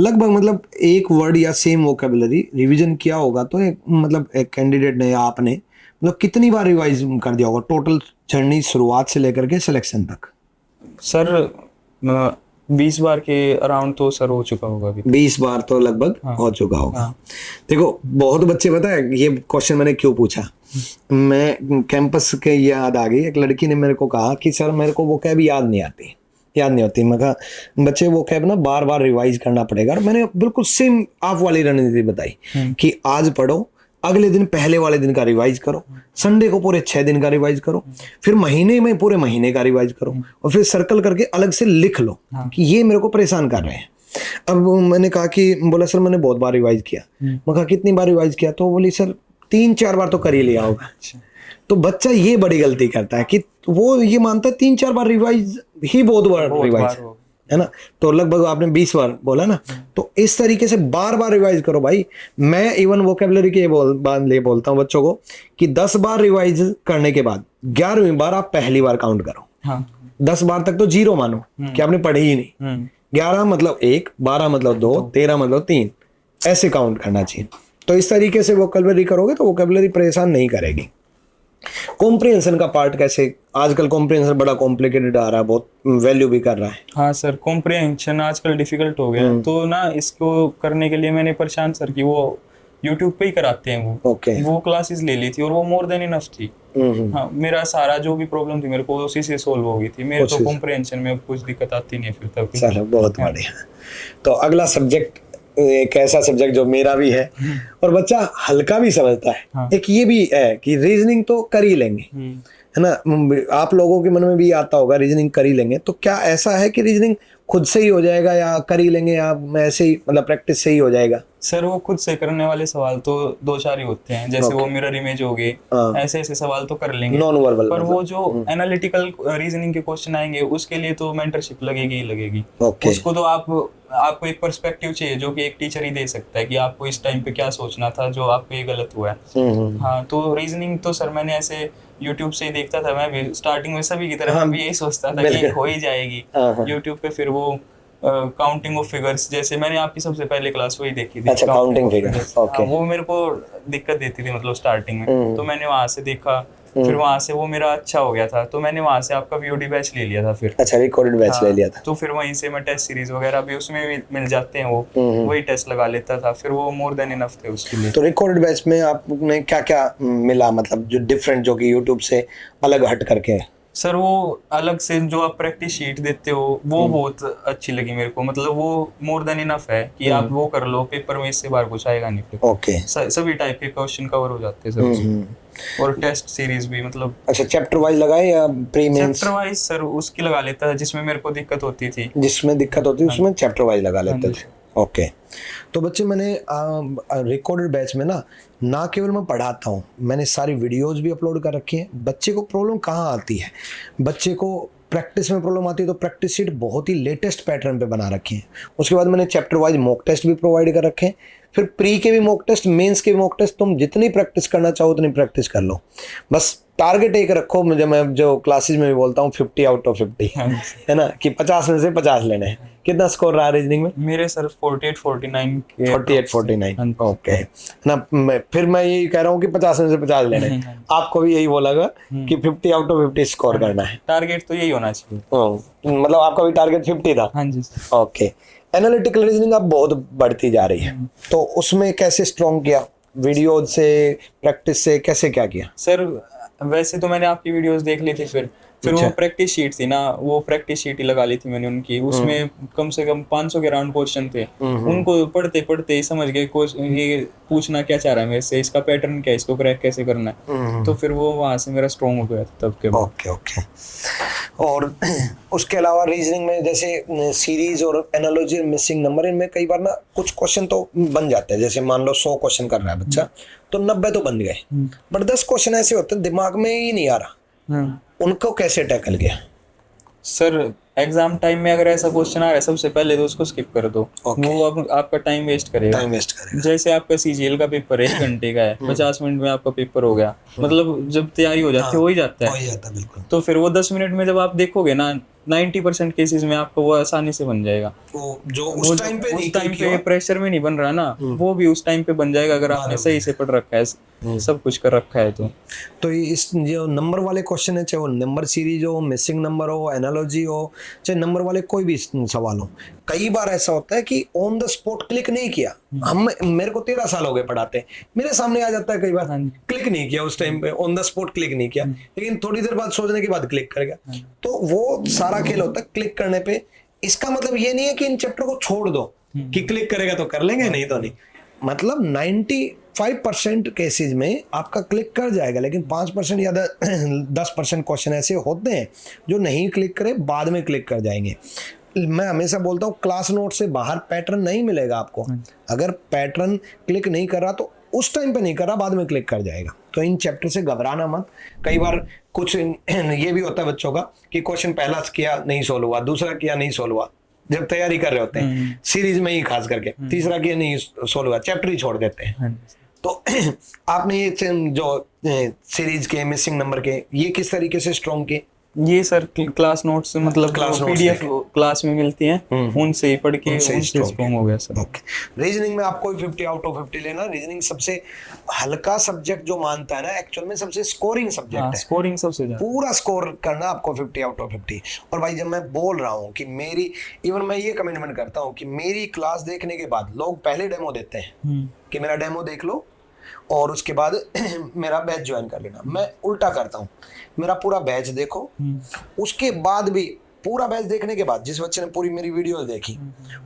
लगभग मतलब एक वर्ड या सेम वोकैबुलरी रिवीजन किया होगा तो एक कैंडिडेट ने या आपने मतलब कितनी बार रिवाइज कर दिया होगा टोटल जर्नी, शुरुआत से लेकर के सिलेक्शन तक? सर 20 बार के अराउंड तो सर हो चुका होगा अभी। 20 बार तो लगभग हो चुका होगा। देखो बहुत बच्चे, पता है ये क्वेश्चन मैंने क्यों पूछा, मैं कैंपस के याद आ गई। एक लड़की ने मेरे को कहा कि सर मेरे को वोकैब याद नहीं होती। मैं कहा बच्चे वोकैब ना बार बार रिवाइज करना पड़ेगा। और मैंने बिल्कुल सेम आप वाली रणनीति बताई कि आज पढ़ो, अगले दिन पहले वाले दिन का रिवाइज करो, संडे को पूरे 6 दिन का रिवाइज करो, फिर महीने में पूरे महीने का रिवाइज करो और फिर सर्कल करके अलग से लिख लो कि ये मेरे को परेशान कर रहे हैं। अब मैंने कहा कि बोला सर मैंने बहुत बार रिवाइज किया। मैं कहा कितनी बार रिवाइज किया? तो बोली सर 3-4 बार तो कर ही लिया होगा। तो बच्चा ये बड़ी गलती करता है कि वो ये मानता है 3-4 बार रिवाइज ही बहुत बार रिवाइज है ना। तो लगभग आपने 20 बार बोला ना, तो इस तरीके से बार बार रिवाइज करो भाई। मैं इवन वोकैबुलरी के बोलता हूँ बच्चों को कि 10 बार रिवाइज करने के बाद 11वीं बार आप पहली बार काउंट करो। 10 बार तक तो 0 मानो कि आपने पढ़ी ही नहीं। 11 मतलब 1, 12 मतलब 2, 13 मतलब 3, ऐसे काउंट करना चाहिए। तो इस तरीके से वोकैबुलरी करोगे तो वोकैबुलरी परेशान नहीं करेगी। कॉम्प्रिहेंशन का पार्ट कैसे? आजकल कॉम्प्रिहेंशन बड़ा कॉम्प्लिकेटेड आ रहा है, बहुत वैल्यू भी कर रहा है। हाँ सर, कॉम्प्रिहेंशन आजकल डिफिकल्ट हो गया है। तो ना इसको करने के लिए मैंने प्रशांत सर की वो यूट्यूब पे ही कराते हैं वो क्लासेस ले ली थी और वो मोर देन इनफ थी। हाँ, मेरा सारा जो भी प्रॉब्लम थी मेरे को उसी से सोल्व हो गई थी। मेरे तो कॉम्प्रिहेंशन में कुछ दिक्कत आती नहीं फिर तक। चलो बहुत बढ़िया। तो अगला सब्जेक्ट एक ऐसा सब्जेक्ट जो मेरा भी है और बच्चा हल्का भी समझता है। एक ये भी है कि रीजनिंग तो कर ही लेंगे, है ना। आप लोगों के मन में भी आता होगा रीजनिंग कर ही लेंगे। तो क्या ऐसा है कि रीजनिंग खुद से ही हो जाएगा या कर ही लेंगे या ऐसे ही मतलब प्रैक्टिस से ही हो जाएगा? सर वो खुद से करने वाले सवाल तो 2-4 ही होते हैं, जैसे वो मिरर इमेज हो गए, ऐसे सवाल तो कर लेंगे नॉन वर्बल। पर वो जो एनालिटिकल रीजनिंग के क्वेश्चन आएंगे उसके लिए तो मेंटरशिप लगेगी। उसको तो आपको एक पर्सपेक्टिव चाहिए जो कि एक टीचर ही दे सकता है कि आपको इस टाइम पे क्या सोचना था जो आपको ये गलत हुआ है। हाँ, तो रीजनिंग तो सर मैंने ऐसे यूट्यूब से ही देखता था। मैं भी स्टार्टिंग में सभी की तरह भी यही सोचता था कि हो ही जाएगी यूट्यूब पे। फिर वो काउंटिंग ऑफ फिगर्स, जैसे मैंने आपकी सबसे पहले क्लास वही देखी थी। अच्छा, काउंटिंग फिगर्स, ओके। वो मेरे को दिक्कत देती थी मतलब स्टार्टिंग में। तो मैंने वहां से देखा, फिर वहां से वो मेरा अच्छा हो गया था, तो मैंने वहां से आपका VOD बैच ले लिया था फिर। अच्छा, रिकॉर्डेड बैच ले लिया था। तो फिर वहीं से मैं टेस्ट सीरीज वगैरह भी उसमें भी मिल जाते हैं, वो वही टेस्ट लगा लेता था। फिर वो मोर देन इनफ थे उसके लिए। तो रिकॉर्डेड बैच में आपने क्या क्या मिला, मतलब जो डिफरेंट, जो कि यूट्यूब से अलग हट करके? सर वो अलग से जो आप प्रैक्टिस शीट देते हो वो बहुत अच्छी लगी मेरे को, मतलब वो मोर देन इनफ है कि आप वो कर लो, पेपर में इससे बाहर कुछ आएगा नहीं फिर। ओके, सभी टाइप के क्वेश्चन कवर हो जाते हैं सर। और टेस्ट सीरीज भी मतलब अच्छा चैप्टर वाइज लगाए या pre mains? Chapter wise sir उसकी लगा लेता है जिसमें मेरे को दिक्कत होती थी, जिसमें दिक्कत होती है उसमें चैप्टर वाइज लगा लेते थे। ओके, तो बच्चे मैंने रिकॉर्डेड बैच में ना केवल मैं पढ़ाता हूँ, मैंने सारी वीडियोस भी अपलोड कर रखी हैं। बच्चे को प्रॉब्लम कहाँ आती है, बच्चे को प्रैक्टिस में प्रॉब्लम आती है, तो प्रैक्टिस शीट बहुत ही लेटेस्ट पैटर्न पे बना रखी है। उसके बाद मैंने चैप्टर वाइज मॉक टेस्ट भी प्रोवाइड कर रखे हैं, फिर प्री के भी मॉक टेस्ट, मेंस के भी मॉक टेस्ट। तुम जितनी प्रैक्टिस करना चाहो उतनी प्रैक्टिस कर लो, बस टारगेट एक रखो। मुझे, मैं जो क्लासेज में भी बोलता हूँ 50 आउट ऑफ 50 है ना, कि 50 में से 50 लेने हैं। कितना स्कोर रहा रीजनिंग में? मेरे सर 48-49 48-49 ओके ना। फिर मैं यही कह रहा हूँ कि 50 में से 50 लेने हैं। आपको भी यही बोला कि 50 आउट ऑफ 50 स्कोर करना है। टारगेट तो यही होना चाहिए। मतलब आपका भी टारगेट 50 था? हाँ जी। ओके, एनालिटिकल रीजनिंग अब बहुत बढ़ती जा रही है, तो उसमें कैसे स्ट्रॉन्ग किया? वीडियो से, प्रैक्टिस से, कैसे क्या किया? सर वैसे तो मैंने आपकी वीडियोस देख ली थी, फिर वो प्रैक्टिस शीट थी ना, वो प्रैक्टिस शीट ही लगा ली थी मैंने उनकी। उसमें कम से कम 500 के राउंड क्वेश्चन थे, उनको पढ़ते पढ़ते ही समझ गए ये पूछना क्या चाह रहा है मेरे से, इसका पैटर्न क्या है, इसको क्रैक कैसे करना है। तो फिर वो वहां से मेरा स्ट्रॉन्ग हो गया तब के बाद। Okay okay. और उसके अलावा रीजनिंग में जैसे सीरीज और एनालॉजी, मिसिंग नंबर, इनमें कई बार ना कुछ क्वेश्चन तो बन जाते हैं। जैसे मान लो 100 क्वेश्चन कर रहा है बच्चा, तो 90 तो बन गए, बट 10 क्वेश्चन ऐसे होते हैं दिमाग में ही नहीं आ रहा, उनको कैसे टैकल किया? सर एग्जाम टाइम में अगर ऐसा क्वेश्चन आ रहा है, सबसे पहले तो उसको स्किप कर दो। वो अब आपका टाइम वेस्ट करेगा। जैसे आपका सीजीएल का पेपर 1 घंटे का है, 50 मिनट में आपका पेपर हो गया, मतलब जब तैयारी हो जाती है हो ही जाता है। बिल्कुल। तो फिर वो 10 मिनट में जब आप देखोगे ना, 90% केसेस में आपको वो आसानी से बन जाएगा। जो उस टाइम पे प्रेशर में नहीं बन रहा ना, वो भी उस टाइम पे बन जाएगा अगर आपने सही से पढ़ रखा है, सब कुछ कर रखा है। तो इस जो नंबर वाले क्वेश्चन है, चाहे वो नंबर सीरीज हो, मिसिंग नंबर हो, एनालॉजी हो, चाहे नंबर वाले कोई भी सवाल हो, कई बार ऐसा होता है कि ऑन द स्पॉट क्लिक नहीं किया। मेरे को 13 साल हो गए पढ़ाते, मेरे सामने आ जाता है कई बार, क्लिक नहीं किया उस टाइम पे, ऑन द स्पॉट क्लिक नहीं किया, लेकिन थोड़ी देर बाद सोचने के बाद क्लिक कर गया। तो वो सारा खेल होता है क्लिक करने पे। इसका मतलब ये नहीं है कि इन चैप्टर को छोड़ दो कि क्लिक करेगा तो कर लेंगे, नहीं तो नहीं। मतलब 95% केसेज में आपका क्लिक कर जाएगा, लेकिन 5% या 10% क्वेश्चन ऐसे होते हैं जो नहीं क्लिक करे, बाद में क्लिक कर जाएंगे। मैं हमेशा बोलता हूँ क्लास नोट से बाहर पैटर्न नहीं मिलेगा आपको। अगर पैटर्न क्लिक नहीं कर रहा तो उस टाइम पे नहीं कर रहा, बाद में क्लिक कर जाएगा। तो इन चैप्टर से घबराना मत। कई बार कुछ ये भी होता है बच्चों का कि क्वेश्चन पहला किया नहीं सोल्व हुआ, दूसरा किया नहीं सोल्व हुआ, जब तैयारी कर रहे होते हैं सीरीज में ही खास करके, तीसरा किया नहीं सोल्व हुआ, चैप्टर ही छोड़ देते हैं। तो आपने ये जो सीरीज के, मिसिंग नंबर के, ये किस तरीके से स्ट्रॉन्ग किए? ये सर क्लास नोट्स मतलब पीडीएफ क्लास में मिलती हैं, उनसे ही पढ़ के उनसे स्ट्रॉन्ग हो गया सर। ओके। रीजनिंग में आपको 50 आउट ऑफ 50 लेना। रीजनिंग सबसे हल्का सब्जेक्ट जो मानता है ना, एक्चुअल में सबसे स्कोरिंग सब्जेक्ट है। स्कोरिंग सबसे ज्यादा, पूरा स्कोर करना आपको 50 आउट ऑफ 50। और भाई जब मैं बोल रहा हूँ कि मेरी, इवन मैं ये कमिटमेंट करता हूँ कि मेरी क्लास देखने के बाद लोग पहले डेमो देते हैं कि मेरा डेमो देख लो और उसके बाद मेरा बैच ज्वाइन कर लेना। मैं उल्टा करता हूँ, मेरा पूरा बैच देखो, उसके बाद भी पूरा बैच देखने के बाद, जिस बच्चे ने पूरी मेरी वीडियो देखी,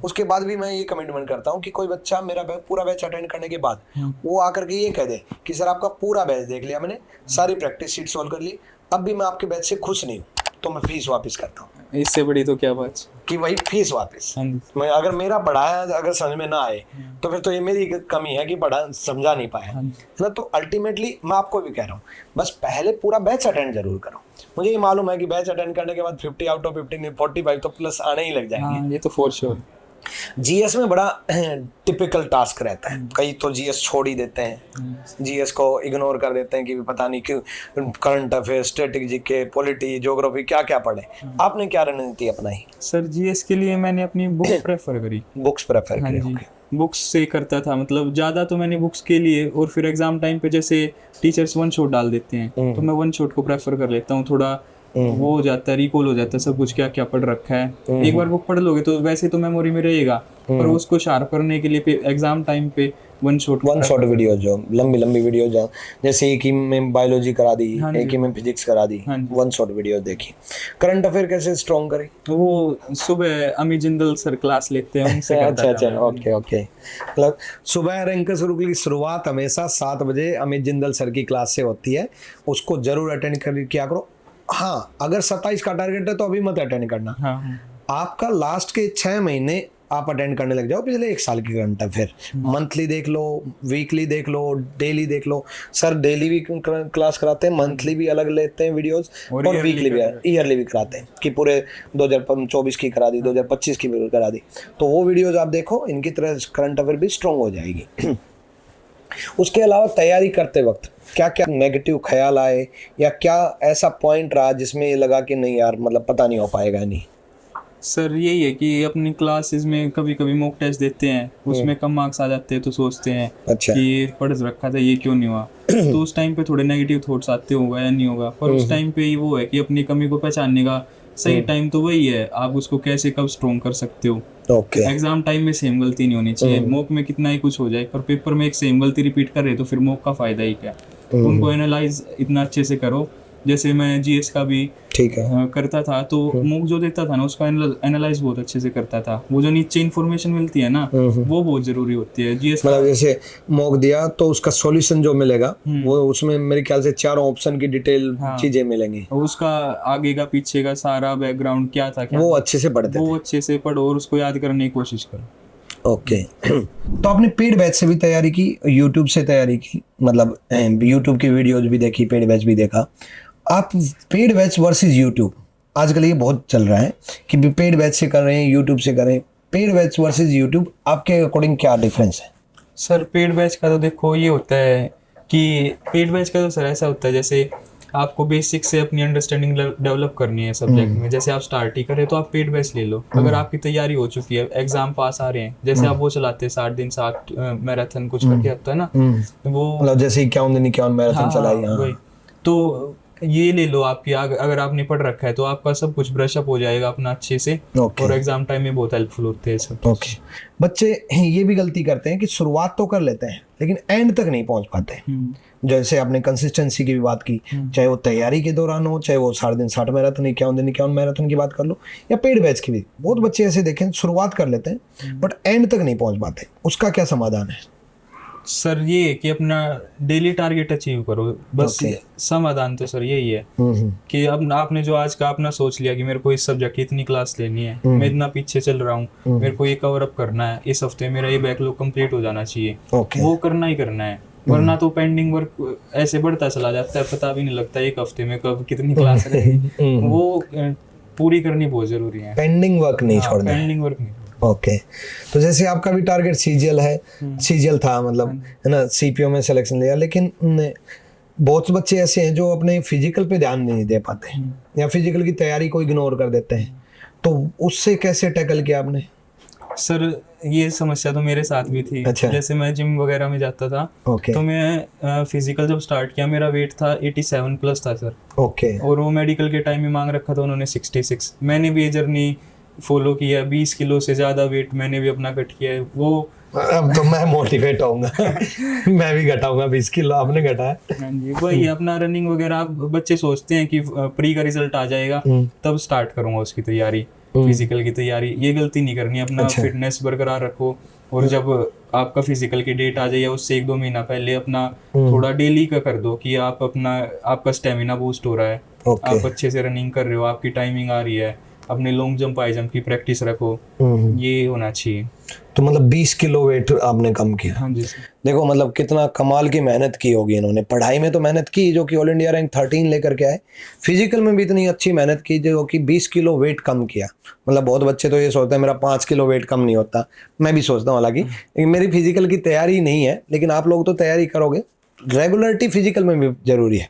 उसके बाद भी मैं ये कमिटमेंट करता हूँ कि कोई बच्चा मेरा पूरा बैच अटेंड करने के बाद वो आकर के ये कह दे कि सर आपका पूरा बैच देख लिया मैंने, सारी प्रैक्टिस शीट सॉल्व कर ली, अब भी मैं आपके बैच से खुश नहीं हूँ, तो मैं फीस वापस करता हूँ। इससे बड़ी तो क्या बात कि वही फीस वापस। मैं अगर मेरा पढ़ाया अगर समझ में ना आए तो फिर तो ये मेरी कमी है कि पढ़ा समझा नहीं पाया ना। तो अल्टीमेटली मैं आपको भी कह रहा हूँ, बस पहले पूरा बैच अटेंड जरूर करो। मुझे ये मालूम है कि बैच अटेंड करने के बाद 50 आउट ऑफ 50 में 45 तो प्लस आने ही लग जाएंगे। ये तो फॉर श्योर। जीएस में बड़ा टिपिकल टास्क रहता है, कई तो जीएस छोड़ ही देते हैं, जीएस को इग्नोर कर देते हैं कि पता नहीं क्यों, करंट अफेयर, स्ट्रेटेजी के, पॉलिटी, ज्योग्राफी क्या क्या पढ़े। आपने क्या रणनीति अपनाई? सर जीएस के लिए मैंने अपनी बुक प्रेफर करी। बुक्स प्रेफर करी? बुक्स से करता था, मतलब ज़्यादा तो मैंने बुक्स के लिए, और फिर एग्जाम टाइम पे जैसे टीचर्स वन शॉट डाल देते हैं तो मैं वन शॉट को प्रेफर कर लेता हूँ। थोड़ा वो हो जाता है, रिकॉल हो जाता है सब कुछ क्या क्या पढ़ रखा है। एक बार बुक पढ़ लोगे तो वैसे तो मेमोरी में रहेगा, पर उसको शार्प करने के लिए एग्जाम टाइम पे वन शॉट वीडियो जो लंबी वीडियो जो जैसे एक ही में बायोलॉजी करा दी, हाँ एक ही में फिजिक्स करा दी, हाँ जी। वन शॉट वीडियो देखी। करंट अफेयर कैसे स्ट्रॉन्ग करी? वो सुबह अमित जिंदल सर क्लास लेते हैं, उनसे करता अच्छा था। ओके। मतलब सुबह रैंकर्स गुरुकुल की शुरुआत हमेशा 7 बजे अमित जिंदल सर की क्लास से होती है, उसको जरूर अटेंड किया करो। हाँ, अगर 27 का टारगेट है तो अभी मत अटेंड करना। हाँ, आपका लास्ट के 6 महीने आप अटेंड करने लग जाओ, पिछले 1 साल की करंट अफेयर मंथली देख लो, वीकली देख लो, डेली देख लो। सर डेली भी क्लास कराते हैं, मंथली भी अलग लेते हैं वीडियोस, और वीकली भी, ईयरली भी कराते हैं कि पूरे 2024 की करा दी, 2025 की भी करा दी। तो वो वीडियोस आप देखो, इनकी तरह करंट अफेयर भी स्ट्रॉन्ग हो जाएगी। उसके अलावा तैयारी करते वक्त क्या क्या नेगेटिव ख्याल आए या क्या ऐसा पॉइंट रहा जिसमें ये लगा कि नहीं यार, मतलब पता नहीं हो पाएगा? नहीं सर यही है कि अपनी क्लासेस में कभी कभी मॉक टेस्ट देते हैं, उसमें कम मार्क्स आ जाते हैं तो सोचते हैं अच्छा। कि ये पढ़ रखा था, ये क्यों नहीं हुआ। तो उस टाइम पे थोड़े नेगेटिव थॉट्स आते होगा या नहीं होगा, पर उस टाइम पे वो है कि अपनी कमी को पहचानने का सही टाइम तो वही है, आप उसको कैसे कब स्ट्रॉन्ग कर सकते हो। ओके। एग्जाम टाइम में सेम गलती नहीं होनी चाहिए, मॉक में कितना ही कुछ हो जाए, पर पेपर में एक सेम गलती रिपीट कर रहे तो फिर मॉक का फायदा ही क्या। उनको एनालाइज इतना अच्छे से करो, जैसे मैं जीएस का भी ठीक है करता था, तो मॉक जो देता था ना उसका एनालाइज बहुत अच्छे से करता था। वो जो नीचे इन्फॉर्मेशन मिलती है ना, वो बहुत जरूरी होती है। जीएस मतलब जैसे मॉक दिया तो उसका सॉल्यूशन जो मिलेगा वो उसमें मेरे ख्याल से 4 ऑप्शन की डिटेल चीजें मिलेंगी, उसका आगे का पीछे का सारा बैकग्राउंड क्या था, क्या वो अच्छे से पढ़ते वो अच्छे से पढ़ो और उसको याद करने की कोशिश करो। ओके। तो आपने पेड बैच से भी तैयारी की, यूट्यूब से तैयारी की, मतलब यूट्यूब की वीडियोज भी देखी, पेड बैच भी देखा। आप पेड बैच वर्सेस यूट्यूब, आजकल ये बहुत चल रहा है कि पेड बैच से कर रहे हैं, यूट्यूब से कर रहे हैं, पेड बैच वर्सेस यूट्यूब, आपके अकॉर्डिंग क्या डिफरेंस है? सर पेड बैच का तो देखो ये होता है कि पेड बैच का तो सर ऐसा होता है जैसे आपको बेसिक से अपनी अंडरस्टैंडिंग डेवलप करनी है सब्जेक्ट में। जैसे आप स्टार्ट ही करें तो आप पेड बैच ले लो। अगर आपकी तैयारी हो चुकी है, एग्जाम पास आ रहे हैं, जैसे आप वो चलाते हैं 60 दिन 60 मैराथन कुछ करके आता है ना, वो मतलब जैसे 51 दिन 51 मैराथन चलाई। हाँ, वही तो ये ले लो आपकी, अगर आपने पढ़ रखा है तो आपका सब कुछ ब्रश अप हो जाएगा अपना अच्छे से, और एग्जाम टाइम में बहुत हेल्पफुल होते हैं सब। ओके। बच्चे ये भी गलती करते हैं कि शुरुआत तो कर लेते हैं लेकिन एंड तक नहीं पहुंच पाते। जैसे आपने कंसिस्टेंसी की भी बात की, चाहे वो तैयारी के दौरान हो, चाहे वो 60 दिन 60 मैराथन, 51 दिन 51 मैराथन की बात कर लो, या पेड बैच की भी। बहुत बच्चे ऐसे देखें शुरुआत कर लेते हैं बट एंड तक नहीं पहुंच पाते, उसका क्या समाधान है? सर ये है कि अपना डेली टारगेट अचीव करो बस। समाधान तो सर यही है कि अब आपने जो आज का अपना सोच लिया कि मेरे को इस सब्जेक्ट की इतनी क्लास लेनी है, मैं इतना पीछे चल रहा हूँ, मेरे को ये कवर अप करना है, इस हफ्ते मेरा ये बैकलॉग कंप्लीट हो जाना चाहिए, वो करना ही करना है। वरना तो पेंडिंग वर्क ऐसे बढ़ता चला जाता है, पता भी नहीं लगता एक हफ्ते में कब कितनी क्लास रहेगी। वो पूरी करनी बहुत जरूरी है, पेंडिंग वर्क नहीं छोड़ना है। पेंडिंग वर्क नहीं। ओके। तो जैसे आपका भी टारगेट सीजीएल है, सीजीएल था, मतलब है ना, सीपीओ में सिलेक्शन लिया, लेकिन बहुत बच्चे ऐसे हैं जो अपने फिजिकल पे ध्यान नहीं दे पाते या फिजिकल की तैयारी को इग्नोर कर देते हैं, तो उससे कैसे टैकल किया आपने? सर ये समस्या तो मेरे साथ भी थी। अच्छा। जैसे मैं जिम वगैरह में जाता था, तो मैं फिजिकल जब स्टार्ट किया मेरा वेट था 87 प्लस था सर। ओके। और वो मेडिकल के टाइम में मांग रखा था उन्होंने 66। मैंने भी ये जर्नी फॉलो किया, 20 किलो से ज्यादा वेट मैंने भी अपना कट किया है। वो अब तो मैं मोटिवेट होऊंगा मैं भी घटाऊंगा 20 किलो, आपने घटाया। हाँ जी, वही अपना रनिंग वगैरह। बच्चे सोचते हैं कि प्री का रिजल्ट आ जाएगा तब स्टार्ट करूंगा उसकी तैयारी, फिजिकल की तैयारी। ये गलती नहीं करनी, अपना फिटनेस बरकरार रखो, और जब आपका फिजिकल की डेट आ जाए उससे 1-2 महीना पहले अपना थोड़ा डेली का कर दो कि आप आपका स्टेमिना बूस्ट हो रहा है, आप अच्छे से रनिंग कर रहे हो, आपकी टाइमिंग आ रही है, अपने लॉन्ग जंप हाई जंप की प्रैक्टिस रखो, ये होना चाहिए। तो मतलब 20 किलो वेट आपने कम किया। हाँ जी सर। देखो मतलब कितना कमाल की मेहनत की होगी इन्होंने। पढ़ाई में तो मेहनत की जो कि ऑल इंडिया रैंक 13 लेकर के आए, फिजिकल में भी इतनी अच्छी मेहनत की जो कि 20 किलो वेट कम किया। मतलब बहुत बच्चे तो ये सोचते हैं मेरा 5 किलो वेट कम नहीं होता, मैं भी सोचता हूँ हालांकि, लेकिन मेरी फिजिकल की तैयारी नहीं है, लेकिन आप लोग तो तैयारी करोगे। रेगुलरिटी फिजिकल में भी जरूरी है।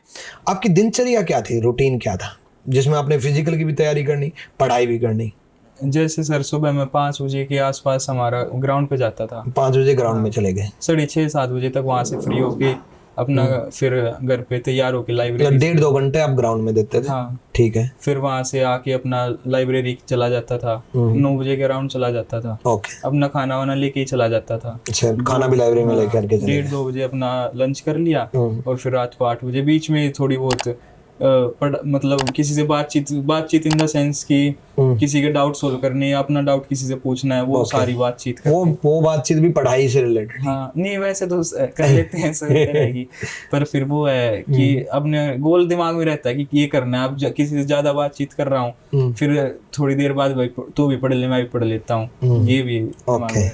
आपकी दिनचर्या क्या थी, रूटीन क्या था जिसमें आपने फिजिकल की भी तैयारी करनी, पढ़ाई भी करनी? जैसे सर सुबह में 5 बजे के आसपास हमारा ग्राउंड पे जाता था। 5 बजे ग्राउंड में चले गए, 6:30-7 बजे तक वहाँ से फ्री होके अपना फिर घर पे तैयार होके मतलब लाइब्रेरी 1.5-2 घंटे आप ग्राउंड में देते थे? हाँ, ठीक है। फिर वहां से आके अपना लाइब्रेरी चला जाता था, 9 बजे के अराउंड चला जाता था, ओके। अपना खाना वाना लेके ही चला जाता था। अच्छा, खाना भी लाइब्रेरी में लेकर के चले गए? 1:30-2 बजे अपना लंच कर लिया और फिर रात को 8 बजे बीच में थोड़ी बहुत मतलब किसी से बातचीत इन द सेंस कि किसी के डाउट सोल्व करने या अपना डाउट किसी से पूछना है, वो सारी बातचीत वो बातचीत भी पढ़ाई से रिलेटेड? हाँ, नहीं वैसे तो कर लेते हैं सब रहेगी, पर फिर वो है कि अपने गोल दिमाग में रहता है कि ये करना है। अब किसी से ज्यादा बातचीत कर रहा हूँ, फिर थोड़ी देर बाद भाई तू भी पढ़ ले, मैं भी पढ़ लेता हूँ, ये भी ओके।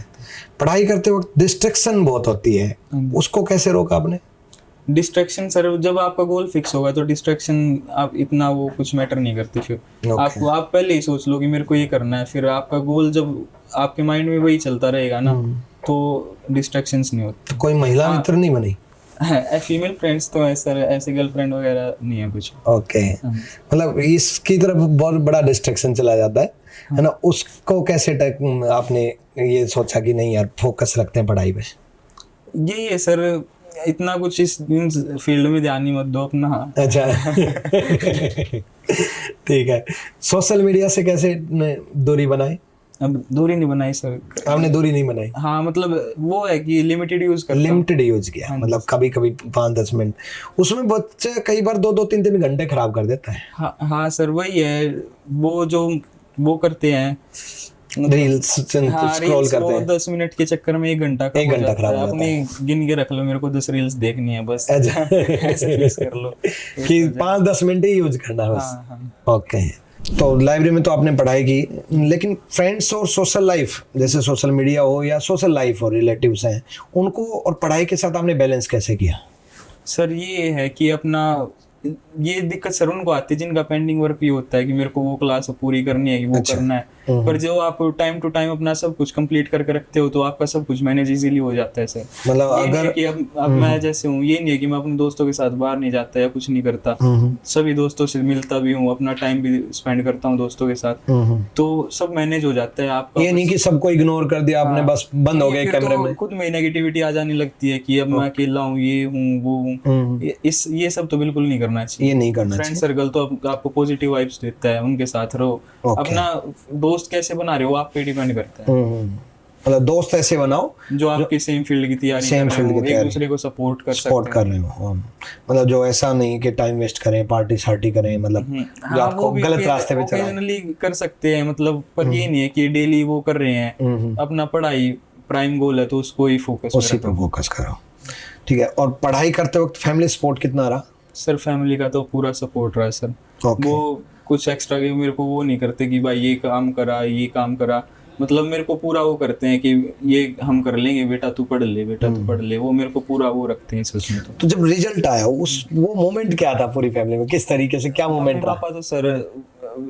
पढ़ाई करते वक्त डिस्ट्रैक्शन बहुत होती है, उसको कैसे रोका आपने? डिस्ट्रैक्शन सर, जब आपका गोल फिक्स होगा तो डिस्ट्रैक्शन आप इतना वो कुछ मैटर नहीं करती। फिर आप पहले ही सोच लो कि मेरे को ये करना है, फिर आपका गोल जब आपके माइंड में वही चलता रहेगा ना, तो डिस्ट्रैक्शंस नहीं होते। तो कोई महिला मित्र नहीं बनी? फीमेल फ्रेंड्स तो है सर, ऐसे गर्लफ्रेंड वगैरह नहीं है कुछ। ओके। मतलब इसकी तरफ बहुत बड़ा डिस्ट्रैक्शन चला जाता है ना, उसको कैसे आपने ये सोचा कि नहीं यार फोकस रखते हैं पढ़ाई पे? यही है सर, इतना कुछ इस फील्ड में ध्यान नहीं मत दो अपना। अच्छा। ठीक है। सोशल मीडिया से कैसे दूरी बनाई? अब दूरी नहीं बनाई सर। आपने दूरी नहीं बनाई? हाँ, मतलब वो है कि लिमिटेड यूज करता हूं। लिमिटेड यूज किया, मतलब कभी कभी 5-10 मिनट, उसमें बच्चे कई बार 2-3 घंटे खराब कर देता है। हाँ सर, वही है, वो जो वो करते हैं रील्स स्क्रॉल करते हैं, 10 मिनट के चक्कर में 1 घंटा खराब हो जाता है। अपने गिन के रख लो, मेरे को 10 रील्स देखनी है बस। ऐसे फिक्स कर लो कि 5-10 मिनट ही यूज करना है बस। हाँ। ओके। तो लाइब्रेरी में तो आपने पढ़ाई की, लेकिन फ्रेंड्स और सोशल लाइफ, जैसे सोशल मीडिया हो या सोशल लाइफ और रिलेटिव्स हैं, उनको और पढ़ाई के साथ आपने बैलेंस कैसे किया? सर ये है कि अपना ये दिक्कत सर उनको आती है जिनका पेंडिंग वर्क भी होता है कि मेरे को वो क्लास पूरी करनी है, कि वो करना है, पर जो आप टाइम टू टाइम अपना सब कुछ कंप्लीट करके रखते हो तो आपका सब कुछ मैनेज इजीली हो जाता है सर। मतलब अगर कि अब मैं जैसे हूँ, ये नहीं है कि मैं अपने दोस्तों के साथ बाहर नहीं जाता या कुछ नहीं करता, सभी दोस्तों से मिलता भी हूँ, अपना टाइम भी स्पेंड करता हूँ दोस्तों के साथ, तो सब मैनेज हो जाता है आपका। ये नहीं कि सबको इग्नोर कर दिया आपने, बस बंद हो गए कैमरे में। खुद में नेगेटिविटी आ जाने लगती है कि अब मैं अकेला हूँ, ये हूँ वो हूँ, ये सब तो बिल्कुल नहीं करना चाहिए। ये नहीं करना फ्रेंड सर्कल तो आपको पॉजिटिव वाइब्स देता है, उनके साथ रहो। अपना दोस्त कैसे बना रहे हो आप पे डिपेंड करता है। मतलब दोस्त ऐसे बनाओ जो आपकी सेम फील्ड की तैयारी कर रहे हो, एक दूसरे को सपोर्ट कर रहे हो। मतलब जो ऐसा नहीं कि टाइम वेस्ट करें, पार्टी शार्टी करें, मतलब जो आपको गलत रास्ते पे चलाए। ओकेजनली कर सकते हैं, मतलब पर ये नहीं है कि डेली वो कर रहे हैं। अपना पढ़ाई प्राइम गोल है तो उसको ही उसी पे फोकस करो। ठीक है। और पढ़ाई करते वक्त फैमिली सपोर्ट कितना रहा? सर फैमिली का तो पूरा सपोर्ट रहा सर। वो कुछ एक्स्ट्रा के मेरे को वो नहीं करते कि भाई ये काम करा, मतलब मेरे को पूरा वो करते हैं कि ये हम कर लेंगे, बेटा तू पढ़ ले, वो मेरे को पूरा वो रखते हैं इसमें। तो जब रिजल्ट आया वो मोमेंट क्या था पूरी फैमिली में, किस तरीके से, क्या मोमेंट रहा? पापा तो सर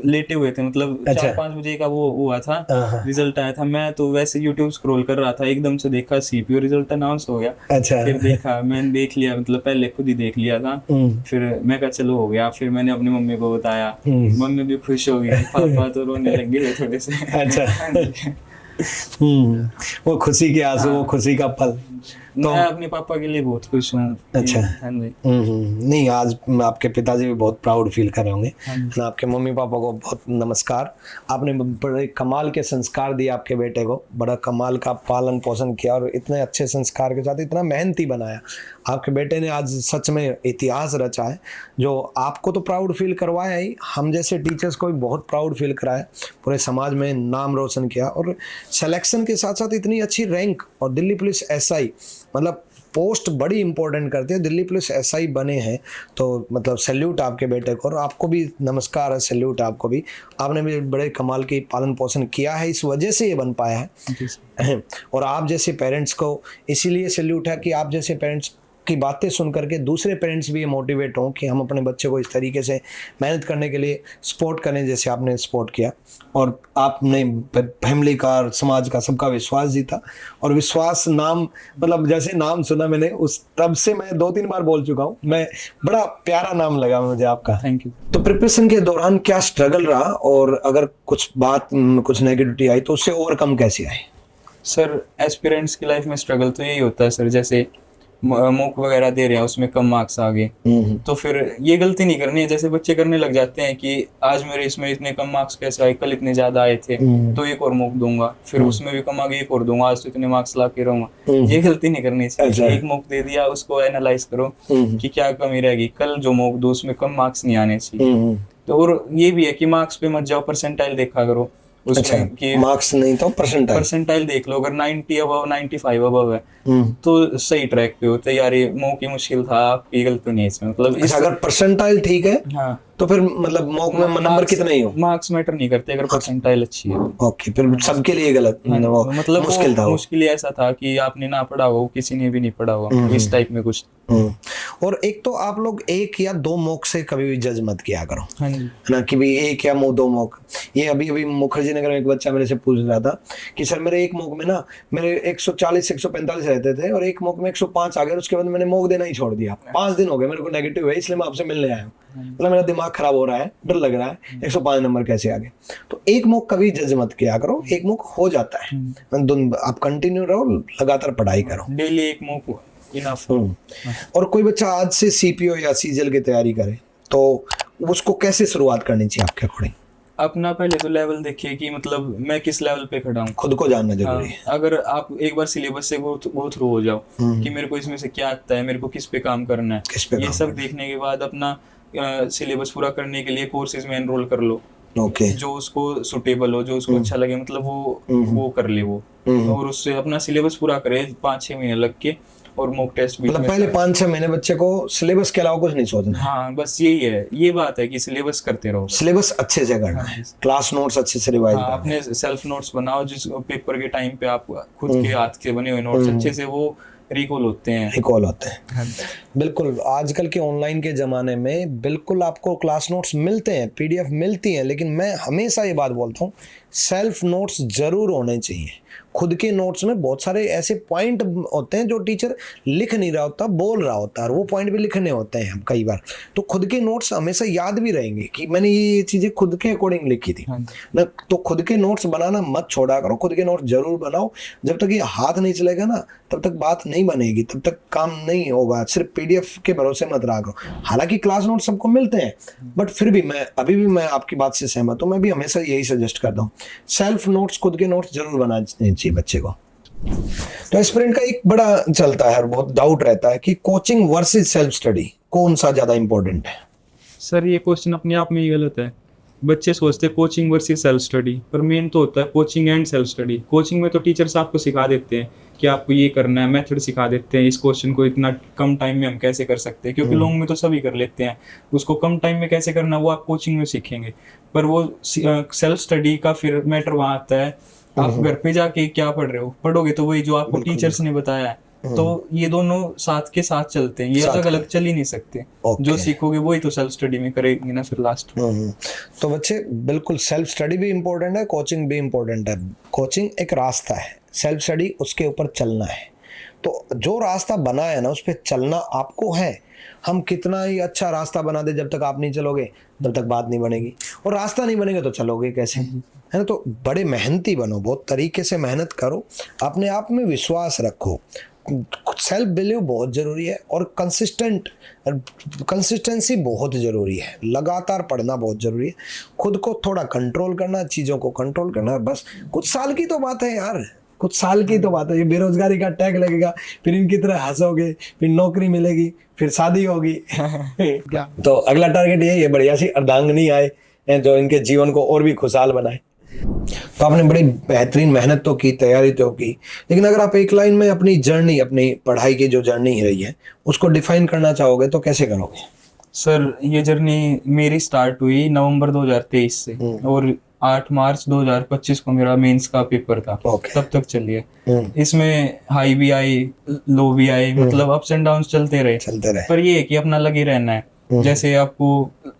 लेटे हुए थे, मतलब 4-5 बजे का वो हुआ था, रिजल्ट आया था। मैं तो वैसे YouTube स्क्रॉल कर रहा था, एकदम से देखा CPU रिजल्ट अनाउंस हो गया। अच्छा। फिर मैंने देख लिया, मतलब पहले खुद ही देख लिया था, फिर मैं कहा चलो हो गया। फिर मैंने अपनी मम्मी को बताया, मम्मी भी खुश हो गई, पापा तो रोने लग गए थोड़े से। अच्छा। वो खुशी के आंसू, वो खुशी का पल। तो मैं अपने पापा के लिए बहुत खुश हूँ। अच्छा। नहीं, आज आपके पिताजी भी बहुत प्राउड फील कर रहे होंगे। आपके मम्मी पापा को बहुत नमस्कार। आपने बड़े कमाल के संस्कार दिए आपके बेटे को, बड़ा कमाल का पालन पोषण किया और इतने अच्छे संस्कार के साथ इतना मेहनती बनाया। आपके बेटे ने आज सच में इतिहास रचा है, जो आपको तो प्राउड फील करवाया ही, हम जैसे टीचर्स को भी बहुत प्राउड फील कराया, पूरे समाज में नाम रोशन किया और सिलेक्शन के साथ साथ इतनी अच्छी रैंक। और दिल्ली पुलिस SI, मतलब पोस्ट बड़ी इंपॉर्टेंट करती है, दिल्ली पुलिस SI बने हैं, तो मतलब सैल्यूट आपके बेटे को। और आपको भी नमस्कार है, सैल्यूट आपको भी। आपने भी बड़े कमाल की पालन पोषण किया है, इस वजह से ये बन पाया है। और आप जैसे पेरेंट्स को इसीलिए सैल्यूट है कि आप जैसे पेरेंट्स की बातें सुन करके दूसरे पेरेंट्स भी मोटिवेट हों कि हम अपने बच्चे को इस तरीके से मेहनत करने के लिए सपोर्ट करें जैसे आपने सपोर्ट किया। और आपने फैमिली का, समाज का, सबका विश्वास जीता। और विश्वास नाम, मतलब जैसे नाम सुना मैंने उस तब से मैं 2-3 बार बोल चुका हूँ, मैं बड़ा प्यारा नाम लगा मुझे आपका। Thank you. तो प्रिपरेशन के दौरान क्या स्ट्रगल रहा, और अगर कुछ नेगेटिविटी आई तो उससे ओवरकम कैसे आए? सर एस्पिरेंट्स की लाइफ में स्ट्रगल तो यही होता है सर, जैसे मॉक वगैरह दे रहे हैं उसमें कम मार्क्स आ गए, तो फिर ये गलती नहीं करनी है। जैसे बच्चे करने लग जाते हैं कि आज मेरे इसमें इतने कम मार्क्स कैसे आए, कल इतने ज्यादा आए थे तो एक और मॉक दूंगा, फिर उसमें भी कम आ गए एक और दूंगा, आज तो इतने मार्क्स ला के रहूंगा, ये गलती नहीं करनी चाहिए। एक मॉक दे दिया, उसको एनालाइज करो कि क्या कमी रहेगी, कल जो मॉक दो उसमें कम मार्क्स नहीं आने चाहिए। तो और ये भी है कि मार्क्स पे मत जाओ, परसेंटाइल देखा करो उसमें कि मार्क्स नहीं तो परसेंटाइल देख लो। अगर 90 अबव 95 अबव है तो सही ट्रैक पे हो। तो यार ये मॉक ही मुश्किल था, आपकी गलती नहीं है इसमें। मतलब अगर परसेंटाइल ठीक है हाँ तो फिर मतलब मॉक में नंबर कितने ही हो, मार्क्स मैटर नहीं करते अगर परसेंटाइल अच्छी है। ओके, फिर सबके लिए गलत मतलब मुश्किल था, मुश्किल ऐसा था कि आपने ना पढ़ा हो, किसी ने भी नहीं पढ़ा हुआ, इस टाइप में कुछ। और एक तो आप लोग एक या दो मॉक से कभी भी जज मत किया करो, हाँ जी, है ना, कि भी एक या दो मॉक। ये अभी मुखर्जी नगर में एक बच्चा मेरे से पूछ रहा था कि सर मेरे एक मॉक में ना मेरे 140 145 रहते थे और एक मॉक में 105 आ गए, उसके बाद मैंने मॉक देना ही छोड़ दिया, 5 दिन हो गए मेरे को नेगेटिव है, इसलिए मैं आपसे मिलने आया हूँ, मतलब मेरा दिमाग खराब हो रहा है, डर लग रहा है 105 नंबर कैसे आ गए। तो एक मॉक कभी जज मत किया करो, एक मॉक हो जाता है, आप कंटिन्यू रहो, लगातार पढ़ाई करो, डेली एक मॉक इनफ। और कोई बच्चा आज से सीपीओ या सीजीएल की तैयारी करे तो उसको कैसे शुरुआत करनी चाहिए आपके अकॉर्डिंग? अपना पहले तो लेवल देखिए कि मतलब मैं किस लेवल पे खड़ा हूँ, खुद को जानना जरूरी है। अगर आप एक बार सिलेबस से गो थ्रू हो जाओ कि मेरे को इसमें से क्या आता है, मेरे को किस पे काम करना है, ये सब देखने के बाद अपना सिलेबस पूरा करने के लिए कोर्सेज में एनरोल कर लो। जो उसको सुटेबल हो, जो उसको अच्छा लगे, मतलब वो कर ले वो, और उससे अपना सिलेबस पूरा करे 5-6 महीने लग के, और मॉक टेस्ट भी मतलब पहले 5-6 महीने बच्चे को सिलेबस के अलावा कुछ नहीं सोचना। हाँ बस यही है, ये बात है कि सिलेबस करते रहो, सिलेबस अच्छे से करना है, क्लास नोट्स अच्छे से रिवाइज करना है, अपने सेल्फ नोट्स बनाओ, जिस पेपर के टाइम पे आप खुद के हाथ के बने हुए नोट्स अच्छे से वो रिकॉल होते हैं। बिल्कुल, आजकल के ऑनलाइन के ज़माने में बिल्कुल आपको क्लास नोट्स मिलते हैं, पीडीएफ मिलती हैं, लेकिन मैं हमेशा ये बात बोलता हूँ सेल्फ नोट्स जरूर होने चाहिए। खुद के नोट्स में बहुत सारे ऐसे पॉइंट होते हैं जो टीचर लिख नहीं रहा होता, बोल रहा होता है, और वो पॉइंट भी लिखने होते हैं हम कई बार, तो खुद के नोट्स हमेशा याद भी रहेंगे कि मैंने ये चीज़ें खुद के अकॉर्डिंग लिखी थी ना। तो खुद के नोट्स बनाना मत छोड़ा करो, खुद के नोट्स जरूर बनाओ। जब तक ये हाथ नहीं चलेगा ना तब तक बात नहीं बनेगी, तब तक काम नहीं होगा। सिर्फ पीडीएफ के भरोसे मत रहा करो। हालांकि क्लास नोट्स सबको मिलते हैं, बट फिर भी मैं आपकी बात से सहमत हूँ। मैं भी हमेशा यही सजेस्ट करता हूँ, सेल्फ नोट्स, खुद के नोट्स जरूर बनाने चाहिए बच्चे को। तो एस्पिरेंट का एक बड़ा चलता है और बहुत डाउट रहता है कि कोचिंग वर्सेस सेल्फ स्टडी कौन सा ज्यादा इंपॉर्टेंट है? सर ये क्वेश्चन अपने आप में ही गलत है। बच्चे सोचते हैं कोचिंग वर्सेस सेल्फ स्टडी, पर मेन तो होता है coaching and self study. Coaching में तो टीचर्स आपको सिखा देते हैं कि आपको ये करना है, मेथड सिखा देते हैं, इस क्वेश्चन को इतना कम टाइम में हम कैसे कर सकते हैं, क्योंकि लॉन्ग में तो सभी कर लेते हैं, उसको कम टाइम में कैसे करना वो आप कोचिंग में सीखेंगे। पर वो सेल्फ स्टडी का फिर मैटर वहाँ आता है, आप घर पे जाके क्या पढ़ रहे हो, पढ़ोगे तो वही जो आपको टीचर्स ने बताया है। तो ये दोनों साथ के साथ चलते हैं, ये अलग अलग चल ही नहीं सकते। जो सीखोगे वही तो सेल्फ स्टडी में करेंगे ना फिर लास्ट में। तो बच्चे बिल्कुल सेल्फ स्टडी भी इम्पोर्टेंट है, कोचिंग भी इम्पोर्टेंट है। कोचिंग एक रास्ता है, सेल्फ स्टडी उसके ऊपर चलना है। तो जो रास्ता बना है ना उस पर चलना आपको है। हम कितना ही अच्छा रास्ता बना दे, जब तक आप नहीं चलोगे तब तक बात नहीं बनेगी, और रास्ता नहीं बनेगा तो चलोगे कैसे, है ना। तो बड़े मेहनती बनो, बहुत तरीके से मेहनत करो, अपने आप में विश्वास रखो, सेल्फ बिलीव बहुत ज़रूरी है, और कंसिस्टेंसी बहुत ज़रूरी है। लगातार पढ़ना बहुत ज़रूरी है, खुद को थोड़ा कंट्रोल करना, चीज़ों को कंट्रोल करना। बस कुछ साल की तो बात है यार, कुछ साल की तो बात है। ये बेरोजगारी का टैग लगेगा, फिर इनकी तरह हंसोगे, फिर नौकरी मिलेगी, फिर शादी होगी क्या। तो अगला टारगेट ये बढ़िया सी अर्धांगिनी आए जो इनके जीवन को और भी खुशहाल बनाए। तो आपने बड़ी बेहतरीन मेहनत तो की, तैयारी तो की, लेकिन अगर आप एक लाइन में अपनी जर्नी, अपनी पढ़ाई की जो जर्नी रही है उसको डिफाइन करना चाहोगे तो कैसे करोगे? सर ये जर्नी मेरी स्टार्ट हुई नवंबर 2023 से, और 8 मार्च 2025 को मेरा मेंस का पेपर था। तब तक चलिए, इसमें हाई भी आई, लो भी आई, मतलब अप्स एंड डाउन चलते रहे। पर ये है कि अपना लगे रहना है। जैसे आपको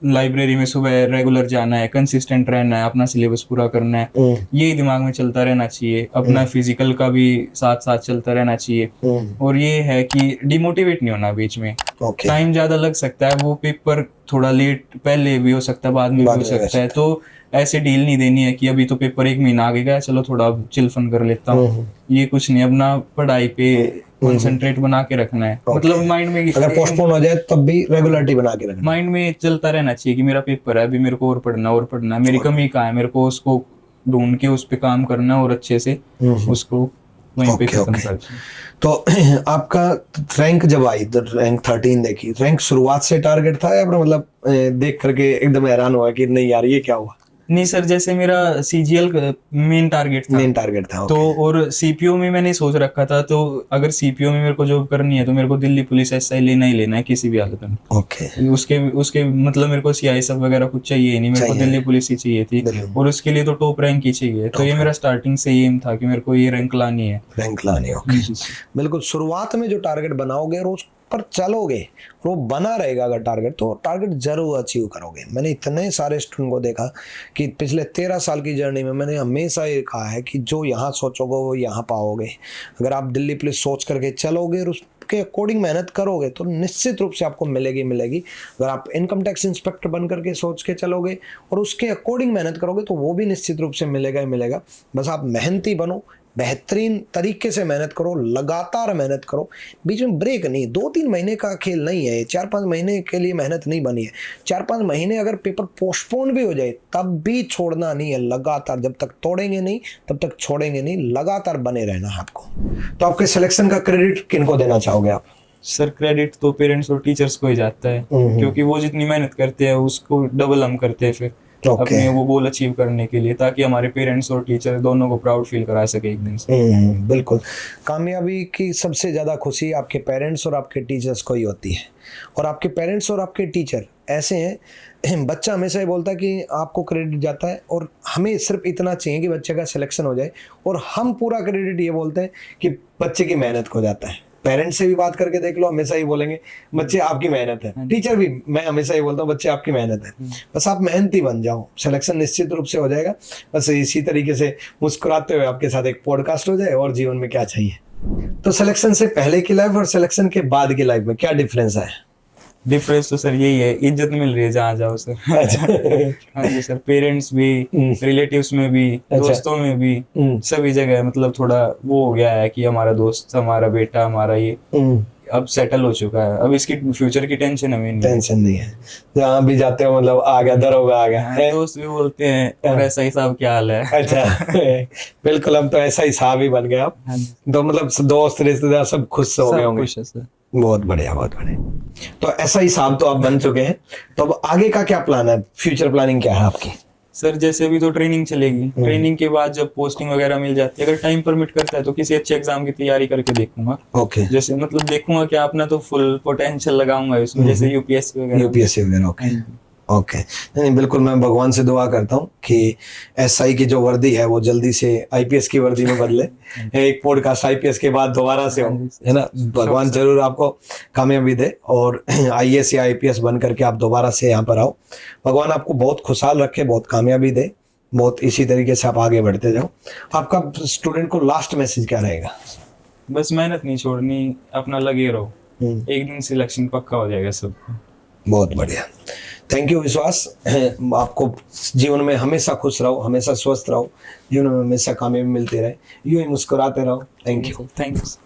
लाइब्रेरी में सुबह रेगुलर जाना है, कंसिस्टेंट रहना है, अपना सिलेबस पूरा करना है, यही दिमाग में चलता रहना चाहिए। अपना फिजिकल का भी साथ साथ चलता रहना चाहिए। और ये है कि डिमोटिवेट नहीं होना बीच में। टाइम ज्यादा लग सकता है, वो पेपर थोड़ा लेट पहले भी हो सकता है, बाद में भी हो सकता है, तो ऐसे डील नहीं देनी है कि अभी तो पेपर 1 महीना आगे गया, चलो थोड़ा चिल फन कर लेता हूँ। ये कुछ नहीं, अपना पढ़ाई पे कंसंट्रेट बना के रखना है, मतलब माइंड में अगर पोस्टपोन हो जाए तब भी रेगुलरिटी बना के रखना। माइंड में चलता रहना चाहिए कि मेरा पेपर है, अभी मेरे को और पढ़ना है, मेरी कमी कहाँ है, मेरे को उसको ढूंढ के उस पे काम करना और अच्छे से उसको वहीं पे खत्म करना। तो आपका रैंक जब आई, रैंक 13 देखी, रैंक शुरुआत से टारगेट था या फिर मतलब देख करके एकदम हैरान हुआ कि नहीं यार ये क्या हुआ? नहीं सर, जैसे मेरा सीजीएल मेन टारगेट था, तो और सीपीओ में मैंने सोच रखा था, तो अगर सीपीओ में मेरे को जॉब करनी है तो मेरे को दिल्ली पुलिस एसआई लेना ही लेना है किसी भी हालत में। ओके। उसके मतलब मेरे को सीआईएसएफ वगैरह कुछ चाहिए नहीं, मेरे को दिल्ली पुलिस ही चाहिए थी, और उसके लिए तो टॉप रैंक ही चाहिए। तो ये मेरा स्टार्टिंग से एम था कि मेरे को ये रैंक लानी है। ओके। बिल्कुल, शुरुआत में जो टारगेट बनाओगे और उस पर चलोगे, वो बना रहेगा अगर टारगेट, तो टारगेट जरूर अचीव करोगे। मैंने इतने सारे स्टूडेंट को देखा कि पिछले 13 साल की जर्नी में मैंने हमेशा ये कहा है कि जो यहाँ सोचोगे वो यहाँ पाओगे। अगर आप दिल्ली पुलिस सोच करके चलोगे और उसके अकॉर्डिंग मेहनत करोगे तो निश्चित रूप से आपको मिलेगी। अगर आप इनकम टैक्स इंस्पेक्टर बन करके सोच के चलोगे और उसके अकॉर्डिंग मेहनत करोगे तो वो भी निश्चित रूप से मिलेगा ही मिलेगा। बस आप मेहनती बनो, बेहतरीन तरीके से मेहनत करो, लगातार मेहनत करो, बीच में ब्रेक नहीं। 2-3 महीने का खेल नहीं है, 4-5 महीने के लिए मेहनत नहीं बनी है। 4-5 महीने अगर पेपर पोस्टपोन भी हो जाए तब भी छोड़ना नहीं है, लगातार। जब तक तोड़ेंगे नहीं तब तक छोड़ेंगे नहीं, लगातार बने रहना है आपको। तो आपके सिलेक्शन का क्रेडिट किनको देना चाहोगे आप? सर क्रेडिट तो पेरेंट्स और टीचर्स को ही जाता है, क्योंकि वो जितनी मेहनत करते हैं उसको डबल हम करते हैं फिर अपने वो गोल अचीव करने के लिए, ताकि हमारे पेरेंट्स और टीचर दोनों को प्राउड फील करा सके एक दिन से। बिल्कुल। कामयाबी की सबसे ज़्यादा खुशी आपके पेरेंट्स और आपके टीचर्स को ही होती है। और आपके पेरेंट्स और आपके टीचर ऐसे हैं, बच्चा हमेशा ये बोलता है कि आपको क्रेडिट जाता है और हमें सिर्फ इतना चाहिए कि बच्चे का सिलेक्शन हो जाए, और हम पूरा क्रेडिट ये बोलते हैं कि बच्चे की मेहनत को जाता है। पेरेंट्स से भी बात करके देख लो, हमेशा ही बोलेंगे बच्चे आपकी मेहनत है। टीचर भी, मैं हमेशा ही बोलता हूँ बच्चे आपकी मेहनत है। बस आप मेहनती बन जाओ, सिलेक्शन निश्चित रूप से हो जाएगा। बस इसी तरीके से मुस्कुराते हुए आपके साथ एक पॉडकास्ट हो जाए, और जीवन में क्या चाहिए। तो सिलेक्शन से पहले की लाइफ और सिलेक्शन के बाद की लाइफ में क्या डिफरेंस है? डिफरेंस तो सर यही है, इज्जत मिल रही है जहाँ जाओ सर। हाँ जी सर, पेरेंट्स भी, रिलेटिव्स में भी, दोस्तों में भी, सभी जगह मतलब थोड़ा वो हो गया है कि हमारा दोस्त, हमारा बेटा, हमारा ये अब सेटल हो चुका है। अब इसकी फ्यूचर की टेंशन हमें नहीं, टेंशन नहीं है। जहाँ भी जाते हो मतलब आ गया, दरोगा आ गया। दोस्त भी बोलते हैं और ऐसा ही साहब क्या हाल है। अच्छा। बिल्कुल, हम तो ऐसा ही साहब ही बन गए आप। तो मतलब दोस्त रिश्तेदार सब खुश हो गए होंगे। खुश है सर। बहुत बढ़िया, बहुत बढ़िया। तो ऐसा ही साहब तो आप बन चुके हैं, तो अब आगे का क्या प्लान है? फ्यूचर प्लानिंग क्या है आपकी? सर जैसे अभी तो ट्रेनिंग चलेगी, ट्रेनिंग के बाद जब पोस्टिंग वगैरह मिल जाती है, अगर टाइम परमिट करता है तो किसी अच्छे एग्जाम की तैयारी करके देखूंगा। ओके। जैसे मतलब देखूंगा कि अपना तो फुल पोटेंशियल लगाऊंगा इसमें, जैसे यूपीएससी वगैरह। Okay okay. नहीं बिल्कुल, मैं भगवान से दुआ करता हूँ कि एसआई की जो वर्दी है वो जल्दी से आईपीएस की वर्दी में बदले। एक पॉडकास्ट आईपीएस के बाद दोबारा से हो, है ना। भगवान जरूर आपको कामयाबी दे और आईएएस या आईपीएस बन करके आप दोबारा से यहाँ पर आओ। भगवान आपको बहुत खुशहाल रखे, बहुत कामयाबी दे, बहुत इसी तरीके से आप आगे बढ़ते जाओ। आपका स्टूडेंट को लास्ट मैसेज क्या रहेगा? बस मेहनत नहीं छोड़नी, अपना लगे रहो, एक दिन सिलेक्शन पक्का हो जाएगा सबको। बहुत बढ़िया, थैंक यू विश्वास। आपको जीवन में हमेशा खुश रहो, हमेशा स्वस्थ रहो, जीवन में हमेशा कामयाबी मिलती रहे, यूं ही मुस्कुराते रहो। Thank you. थैंक्स।